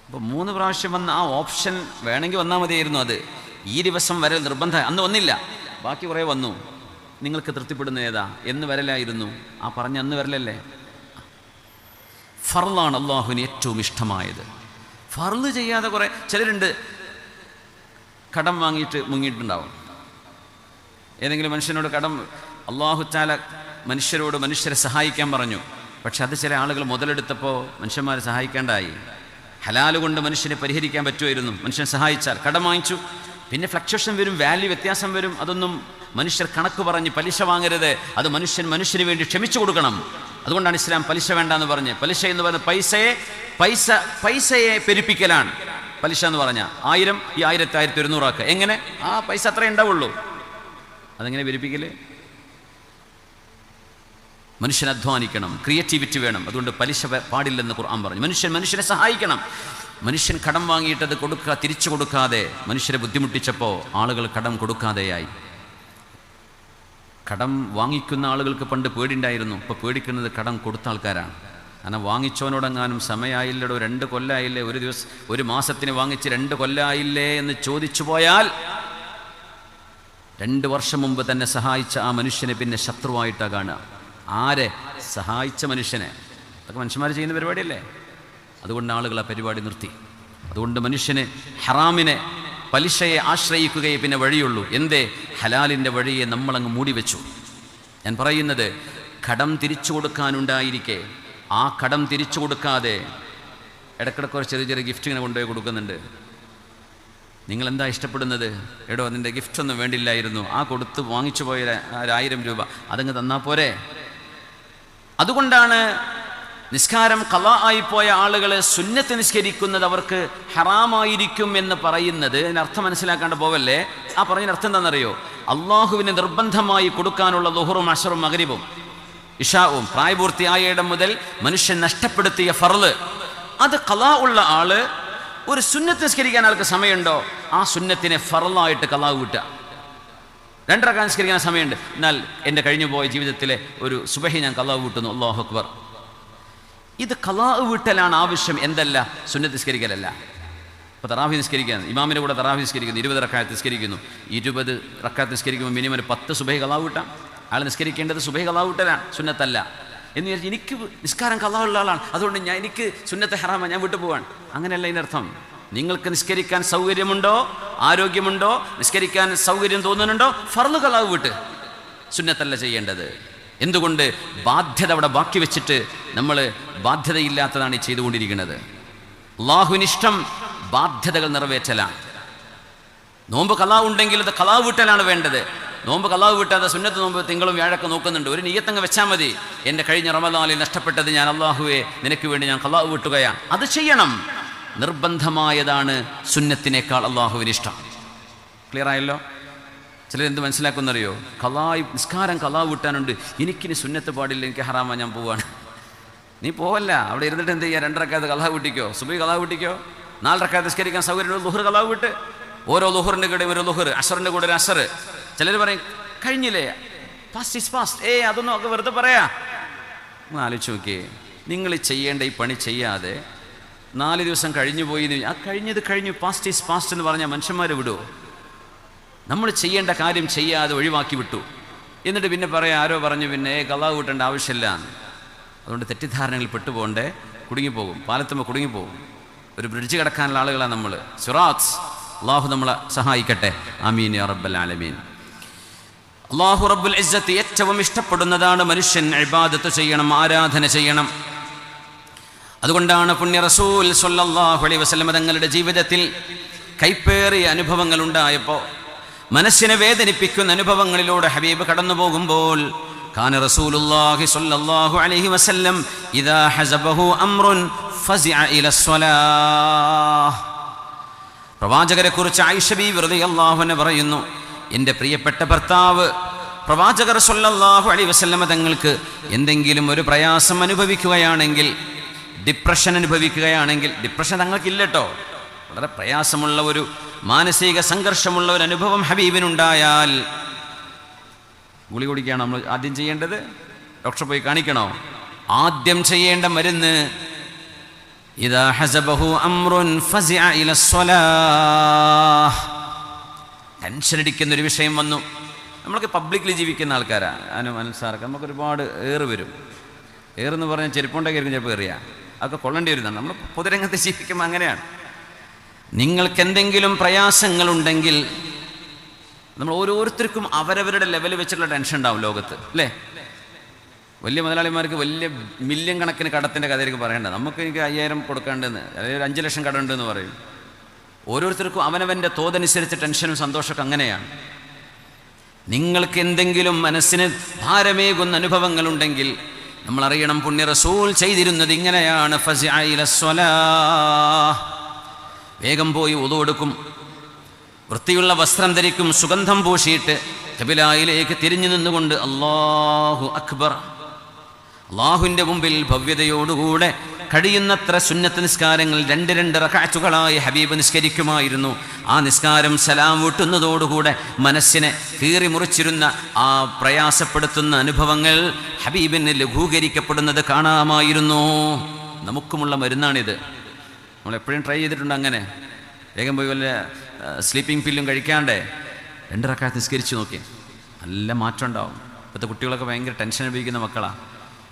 അപ്പോൾ 3 പ്രാവശ്യം വന്ന ആ ഓപ്ഷൻ വേണമെങ്കിൽ വന്നാൽ മതിയായിരുന്നു. അത് ഈ ദിവസം വരൽ നിർബന്ധം, അന്ന് വന്നില്ല, ബാക്കി കുറേ വന്നു. നിങ്ങൾക്ക് തൃപ്തിപ്പെടുന്ന ഏതാ? എന്ന് വരലായിരുന്നു, ആ പറഞ്ഞ അന്ന് വരലല്ലേ? ഫർളാണ് അള്ളാഹുവിന് ഏറ്റവും ഇഷ്ടമായത്. ഫർള് ചെയ്യാതെ കുറേ ചിലരുണ്ട്, കടം വാങ്ങിയിട്ട് മുങ്ങിയിട്ടുണ്ടാവും. ഏതെങ്കിലും മനുഷ്യനോട് കടം, അള്ളാഹു തആല മനുഷ്യരെ സഹായിക്കാൻ പറഞ്ഞു. പക്ഷെ അത് ചില ആളുകൾ മുതലെടുത്തപ്പോൾ മനുഷ്യന്മാരെ സഹായിക്കേണ്ടായി. ഹലാല് കൊണ്ട് മനുഷ്യനെ പരിഹരിക്കാൻ പറ്റുമായിരുന്നു, മനുഷ്യനെ സഹായിച്ചാൽ. കടം വാങ്ങിച്ചു, പിന്നെ ഫ്ലക്ച്വേഷൻ വരും, വാല്യൂ വ്യത്യാസം വരും. അതൊന്നും മനുഷ്യർ കണക്ക് പറഞ്ഞ് പലിശ വാങ്ങരുത്. അത് മനുഷ്യന് വേണ്ടി ക്ഷമിച്ചു കൊടുക്കണം. അതുകൊണ്ടാണ് ഇസ്ലാം പലിശ വേണ്ടെന്ന് പറഞ്ഞ്. പലിശ എന്ന് പറയുന്നത് പൈസയെ പെരുപ്പിക്കലാണ്. പലിശ എന്ന് പറഞ്ഞാൽ 1000 ഈ 1000 1100 ആക്കുക. എങ്ങനെ? ആ പൈസ അത്രേ ഉണ്ടാവുള്ളൂ. അതെങ്ങനെ പെരുപ്പിക്കല്? മനുഷ്യൻ അധ്വാനിക്കണം, ക്രിയേറ്റിവിറ്റി വേണം. അതുകൊണ്ട് പലിശ പാടില്ലെന്ന് ഖുർആൻ പറഞ്ഞു. മനുഷ്യനെ സഹായിക്കണം. മനുഷ്യൻ കടം വാങ്ങിയിട്ടത് തിരിച്ചു കൊടുക്കാതെ മനുഷ്യരെ ബുദ്ധിമുട്ടിച്ചപ്പോൾ ആളുകൾ കടം കൊടുക്കാതെയായി. കടം വാങ്ങിക്കുന്ന ആളുകൾക്ക് പണ്ട് പേടിണ്ടായിരുന്നു, ഇപ്പോൾ പേടിക്കുന്നത് കടം കൊടുത്ത ആൾക്കാരാണ്. കാരണം വാങ്ങിച്ചവനോടെങ്ങാനും സമയമായില്ലടോ, 2 കൊല്ലമായില്ലേ, ഒരു മാസത്തിന് വാങ്ങിച്ച് 2 കൊല്ലമായില്ലേ എന്ന് ചോദിച്ചു പോയാൽ 2 വർഷം മുമ്പ് തന്നെ സഹായിച്ച ആ മനുഷ്യനെ പിന്നെ ശത്രുവായിട്ടാണ് കാണുക. ആരെ? സഹായിച്ച മനുഷ്യനെ. അതൊക്കെ മനുഷ്യന്മാർ ചെയ്യുന്ന പരിപാടിയല്ലേ? അതുകൊണ്ട് ആളുകൾ ആ പരിപാടി നിർത്തി. അതുകൊണ്ട് മനുഷ്യന് ഹറാമിനെ, പലിശയെ ആശ്രയിക്കുകയേ പിന്നെ വഴിയുള്ളൂ. എന്തേ? ഹലാലിൻ്റെ വഴിയെ നമ്മളങ്ങ് മൂടിവെച്ചു. ഞാൻ പറയുന്നത്, കടം തിരിച്ചു കൊടുക്കാനുണ്ടായിരിക്കെ ആ കടം തിരിച്ചു കൊടുക്കാതെ ഇടയ്ക്കിടയ്ക്ക് ചെറിയ ഗിഫ്റ്റ് ഇങ്ങനെ കൊണ്ടുപോയി കൊടുക്കുന്നുണ്ട്. നിങ്ങളെന്താ ഇഷ്ടപ്പെടുന്നത്? എടോ, അതിൻ്റെ ഗിഫ്റ്റൊന്നും വേണ്ടില്ലായിരുന്നു, ആ കൊടുത്ത് വാങ്ങിച്ചു പോയ 1000 രൂപ അതങ്ങ് തന്നാൽ പോരെ. അതുകൊണ്ടാണ് നിസ്കാരം ഖളാ ആയിപ്പോയ ആളുകൾ സുന്നത്ത് നിസ്കരിക്കുന്നത് അവർക്ക് ഹറാമായിരിക്കും എന്ന് പറയുന്നത്. അതിനർത്ഥം മനസ്സിലാക്കാണ്ട് പോവല്ലേ. ആ പറഞ്ഞതിന് അർത്ഥം എന്താണെന്നറിയോ? അള്ളാഹുവിന് നിർബന്ധമായി കൊടുക്കാനുള്ള ളുഹറും അശറും മഗ്രിബും ഇഷാവും പ്രായപൂർത്തിയായ ഇടം മുതൽ മനുഷ്യൻ നഷ്ടപ്പെടുത്തിയ ഫർള്, അത് ഖളാ ഉള്ള ആള് ഒരു സുന്നത്ത് നിസ്കരിക്കാൻ ആൾക്ക് സമയമുണ്ടോ? ആ സുന്നത്തിനെ ഫർളായിട്ട് ഖളാ വിട്ടുക. 2 റക്അത്ത് നിസ്കരിക്കാൻ സമയമുണ്ട്, എന്നാൽ എൻ്റെ കഴിഞ്ഞു പോയ ജീവിതത്തിലെ ഒരു സുബഹി ഞാൻ ഖളാ വിട്ടുന്നു. അല്ലാഹു അക്ബർ. ഇത് ഖളാ വീട്ടലാണ് ആവശ്യം, എന്തല്ല സുന്നത്ത് നിസ്കരിക്കലല്ല. ഇപ്പോൾ തറാവി നിസ്കരിക്കാൻ ഇമാമിൻ്റെ കൂടെ തറാവി നിസ്കരിക്കുന്നു, 20 റക്അത്ത് നിസ്കരിക്കുന്നു. 20 റക്അത്ത് നിസ്കരിക്കുമ്പോൾ മിനിമം 10 സുബഹി ഖളാ വീട്ടാം. ആൾ നിസ്കരിക്കേണ്ടത് സുബഹി ഖളാ വീട്ടലാണ്, സുന്നത്തല്ല. എന്ന് വിചാരിച്ച് എനിക്ക് നിസ്കാരം ഖളാ ഉള്ള ആളാണ്, അതുകൊണ്ട് എനിക്ക് സുന്നത്ത് ഹറാമാണ്, ഞാൻ വിട്ടു പോവാണ്. അങ്ങനെയല്ല ഇതിനർത്ഥം. നിങ്ങൾക്ക് നിസ്കരിക്കാൻ സൗകര്യമുണ്ടോ, ആരോഗ്യമുണ്ടോ, നിസ്കരിക്കാൻ സൗകര്യം തോന്നുന്നുണ്ടോ, ഫർള് ഖളാ വിട്ട്, സുന്നത്തല്ല ചെയ്യേണ്ടത്. എന്തുകൊണ്ട്? ബാധ്യത അവിടെ ബാക്കി വെച്ചിട്ട് നമ്മൾ ബാധ്യതയില്ലാത്തതാണ് ഈ ചെയ്തുകൊണ്ടിരിക്കുന്നത്. അള്ളാഹുവിനിഷ്ടം ബാധ്യതകൾ നിറവേറ്റലാണ്. നോമ്പ് ഖളാ ഉണ്ടെങ്കിൽ അത് ഖളാ വീട്ടലാണ് വേണ്ടത്. നോമ്പ് ഖളാ വീട്ടാതെ സുന്നത്ത് നോമ്പ് തിങ്കളും വ്യാഴൊക്കെ നോക്കുന്നുണ്ട്. ഒരു നിയ്യത്തങ്ങ് വെച്ചാൽ മതി, എൻ്റെ കഴിഞ്ഞ റമദാനിൽ നഷ്ടപ്പെട്ടത് ഞാൻ അല്ലാഹുവേ നിനക്ക് വേണ്ടി ഞാൻ ഖളാ വീട്ടുകയാണ്. അത് ചെയ്യണം. നിർബന്ധമായതാണ് സുന്നത്തിനേക്കാൾ അല്ലാഹുവിന് ഇഷ്ടം. ക്ലിയർ ആയല്ലോ? ചിലരെന്ത് മനസ്സിലാക്കുന്നറിയോ? നിസ്കാരം ഖളാ വീട്ടാനുണ്ട്, എനിക്കിനി സുന്നത്ത് പാടില്ല, എനിക്ക് ഹറാമാ, ഞാൻ പോവാണ്. നീ പോവല്ല, അവിടെ ഇരുന്നിട്ട് എന്ത് ചെയ്യുക? 2 റക്അത്ത് ഖളാ വീട്ടിക്കോ, സുബഹി ഖളാ വീട്ടിക്കോ. 4 റക്അത്ത് നിസ്കരിക്കാൻ സൗകര്യമുള്ള ളുഹർ ഖളാ വീട്ട്. ഓരോ ളുഹറിൻ്റെ കൂടെ ഒരു ളുഹർ, അസറിൻ്റെ കൂടെ ഒരു അസർ. ചിലർ പറയും കഴിഞ്ഞില്ലേ, പാസ്റ്റ് ഈസ് പാസ്റ്റ്. അതൊന്നും ഒക്കെ വെറുതെ പറയാ. ഒന്ന് ആലോചിച്ച് നോക്കിയേ, നിങ്ങൾ ചെയ്യേണ്ട ഈ പണി ചെയ്യാതെ 4 ദിവസം കഴിഞ്ഞു പോയി, ആ കഴിഞ്ഞത് കഴിഞ്ഞു, പാസ്റ്റ് ഈസ് പാസ്റ്റ് എന്ന് പറഞ്ഞാൽ മനുഷ്യന്മാർ വിടുമോ? നമ്മൾ ചെയ്യേണ്ട കാര്യം ചെയ്യാതെ ഒഴിവാക്കി വിട്ടു. എന്നിട്ട് പിന്നെ പറയാം, ആരോ പറഞ്ഞു പിന്നെ ഖളാ വീട്ടേണ്ട ആവശ്യമില്ല. അതുകൊണ്ട് തെറ്റിദ്ധാരണകളിൽ പെട്ടുപോകണ്ടേ, കുടുങ്ങിപ്പോകും, പാലത്തുമ്പോൾ കുടുങ്ങിപ്പോകും. ഒരു ബ്രിഡ്ജ് കിടക്കാനുള്ള ആളുകളാണ് നമ്മൾ. സിറാത്ത്. അള്ളാഹു നമ്മളെ സഹായിക്കട്ടെ. ആമീൻ യാ റബ്ബൽ ആലമീൻ. അള്ളാഹു റബ്ബുൽ ഇസ്സത്ത് ഏറ്റവും ഇഷ്ടപ്പെടുന്നതാണ് മനുഷ്യൻ ഇബാദത്ത് ചെയ്യണം, ആരാധന ചെയ്യണം. അതുകൊണ്ടാണ് പുണ്യ റസൂൽ സ്വല്ലല്ലാഹു അലൈഹി വസല്ലം തങ്ങളുടെ ജീവിതത്തിൽ കൈപ്പേറിയ അനുഭവങ്ങൾ ഉണ്ടായപ്പോൾ, മനസ്സിനെ വേദനിപ്പിക്കുന്ന അനുഭവങ്ങളിലൂടെ ഹബീബ് കടന്നു പോകുമ്പോൾ, കാന റസൂലുള്ളാഹി സ്വല്ലല്ലാഹു അലൈഹി വസല്ലം ഇദാ ഹസബഹു അംറുൻ ഫസിഅ ഇലസ്സലാഹ്. പ്രവാചകരെ കുറിച്ച് ആയിഷ ബീവി റളിയല്ലാഹു അൻഹ പറയുന്നു, എൻ്റെ പ്രിയപ്പെട്ട ഭർത്താവ് പ്രവാചകർ സ്വല്ലല്ലാഹു അലൈഹി വസല്ലം തങ്ങൾക്ക് എന്തെങ്കിലും ഒരു പ്രയാസം അനുഭവിക്കുകയാണെങ്കിൽ, ഡിപ്രഷൻ അനുഭവിക്കുകയാണെങ്കിൽ, ഡിപ്രഷൻ തങ്ങൾക്കില്ല കേട്ടോ, വളരെ പ്രയാസമുള്ള ഒരു മാനസിക സംഘർഷമുള്ള ഒരു അനുഭവം ഹബീബിനുണ്ടായാൽ, ഗുളിക കുടിക്കുകയാണ് നമ്മൾ ആദ്യം ചെയ്യേണ്ടത്? ഡോക്ടറെ പോയി കാണിക്കണോ? ആദ്യം ചെയ്യേണ്ട മരുന്ന് ഇദാ ഹസബഹു അംറുൻ ഫസിഅ ഇലസ്സലാഹ്. ടെൻഷൻ അടിക്കുന്നൊരു വിഷയം വന്നു. നമ്മളൊക്കെ പബ്ലിക്കിൽ ജീവിക്കുന്ന ആൾക്കാരാണ്. അനുസാർക്ക് നമുക്ക് ഒരുപാട് വരും. ഏറെന്ന് പറഞ്ഞാൽ ചെരുപ്പുണ്ടായിരിക്കും ചിലപ്പോൾ ഏറിയ അതൊക്കെ കൊള്ളേണ്ടി വരുന്നതാണ്. നമ്മൾ പൊതുരംഗത്ത് ജീവിക്കുമ്പോൾ അങ്ങനെയാണ്. നിങ്ങൾക്ക് എന്തെങ്കിലും പ്രയാസങ്ങളുണ്ടെങ്കിൽ നമ്മൾ ഓരോരുത്തർക്കും അവരവരുടെ ലെവൽ വെച്ചിട്ടുള്ള ടെൻഷൻ ഉണ്ടാവും ലോകത്ത്, അല്ലേ? വലിയ മുതലാളിമാർക്ക് വലിയ മില്യൺ കണക്കിന് കടത്തിൻ്റെ കഥയിലേക്ക് പറയേണ്ടത്, എനിക്ക് 5000 കൊടുക്കേണ്ടതെന്ന്, അല്ലെങ്കിൽ 5 ലക്ഷം കടമുണ്ടെന്ന് പറയും. ഓരോരുത്തർക്കും അവനവൻ്റെ തോതനുസരിച്ച് ടെൻഷനും സന്തോഷമൊക്കെ അങ്ങനെയാണ്. നിങ്ങൾക്ക് എന്തെങ്കിലും മനസ്സിന് ഭാരമേകുന്ന അനുഭവങ്ങളുണ്ടെങ്കിൽ നമ്മളറിയണം, പുണ്യ റസൂൽ ചെയ്തിരുന്നത് ഇങ്ങനെയാണ്. ഫസിഅ ഇലസ്സലാഹ്. വേഗം പോയി വുളു എടുക്കും, വൃത്തിയുള്ള വസ്ത്രം ധരിക്കും, സുഗന്ധം പൂശിയിട്ട് ഖിബിലയിലേക്ക് തിരിഞ്ഞു നിന്നുകൊണ്ട് അല്ലാഹു അക്ബർ, അള്ളാഹുവിൻ്റെ മുമ്പിൽ ഭവ്യതയോടുകൂടെ കഴിയുന്നത്ര സുന്നത്ത് നിസ്കാരങ്ങൾ 2 റക്അത്തുകളായി ഹബീബ് നിസ്കരിക്കുമായിരുന്നു. ആ നിസ്കാരം സലാം വീട്ടുന്നതോടുകൂടെ മനസ്സിനെ കീറി മുറിച്ചിരുന്ന ആ പ്രയാസപ്പെടുത്തുന്ന അനുഭവങ്ങൾ ഹബീബിന് ലഘൂകരിക്കപ്പെടുന്നത് കാണാമായിരുന്നു. നമുക്കുമുള്ള മരുന്നാണിത്. നമ്മളെപ്പോഴും ട്രൈ ചെയ്തിട്ടുണ്ട് അങ്ങനെ. വേഗം പോയി വല്ല സ്ലീപ്പിംഗ് പില്ലും കഴിക്കാണ്ടേ 2 റക്അത്ത് നിസ്കരിച്ച് നോക്കി, നല്ല മാറ്റം ഉണ്ടാവും. ഇപ്പോഴത്തെ കുട്ടികളൊക്കെ ഭയങ്കര ടെൻഷൻ അനുഭവിക്കുന്ന മക്കളാണ്.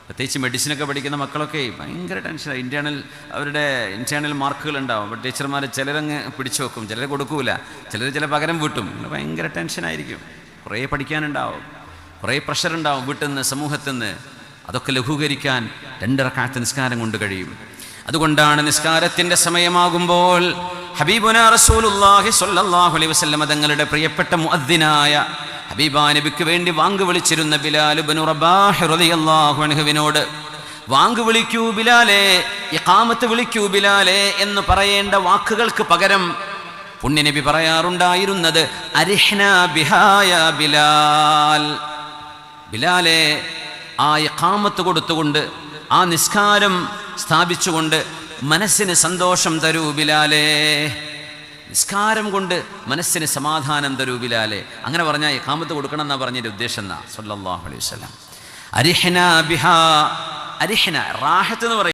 പ്രത്യേകിച്ച് മെഡിസിനൊക്കെ പഠിക്കുന്ന മക്കളൊക്കെ ഭയങ്കര ടെൻഷനാണ്. അവരുടെ ഇൻറ്റേർണൽ മാർക്കുകൾ ഉണ്ടാവും. അപ്പോൾ ടീച്ചർമാർ ചിലരങ്ങ് പിടിച്ചു വെക്കും, ചിലർ കൊടുക്കൂല, ചില പകരം വീട്ടും. ഭയങ്കര ടെൻഷനായിരിക്കും. കുറേ പഠിക്കാനുണ്ടാവും, കുറേ പ്രഷറുണ്ടാവും വീട്ടിൽ നിന്ന്, സമൂഹത്തിൽ നിന്ന്. അതൊക്കെ ലഘൂകരിക്കാൻ 2 റക്അത്ത് നിസ്കാരം കൊണ്ട് കഴിയും. അതുകൊണ്ടാണ് നിസ്കാരത്തിൻ്റെ സമയമാകുമ്പോൾ ഹബീബുനാ റസൂലുള്ളാഹി സ്വല്ലല്ലാഹു അലൈഹി വസല്ലം തങ്ങളുടെ പ്രിയപ്പെട്ട മുഅദ്ദിനായ ഹബീബാ നബിക്ക് വേണ്ടി വാങ്ക് വിളിച്ചിരുന്ന ബിലാൽ ഇബ്നു റബാഹ് റളിയല്ലാഹു അൻഹുവിനോട്, വാങ്ക് വിളിക്കൂ ബിലാലേ, ഇഖാമത്ത് വിളിക്കൂ ബിലാലേ എന്ന് പറയേണ്ട വാക്കുകൾക്ക് പകരം പുണ്യനബി പറയാറുണ്ടായിരുന്നത് അരിഹ്നാ ബിഹാ യാ ബിലാൽ. ബിലാലേ, ആ ഇഖാമത്ത് കൊടുത്തുകൊണ്ട്, ആ നിസ്കാരം സ്ഥാപിച്ചുകൊണ്ട് മനസ്സിന് സന്തോഷം തരൂ ബിലാലേ, നിസ്കാരം കൊണ്ട് മനസ്സിന് സമാധാനം തരൂ ബിലാലേ. അങ്ങനെ പറഞ്ഞാൽ ഇഖാമത്ത് കൊടുക്കണം എന്നാ പറഞ്ഞതിൻ്റെ ഉദ്ദേശം എന്നാ സല്ലല്ലാഹു അലൈഹി വസല്ലം. അരിഹ്നാ ബിഹാ, അരിഹ്ന റാഹത്ത് എന്ന് പറയും.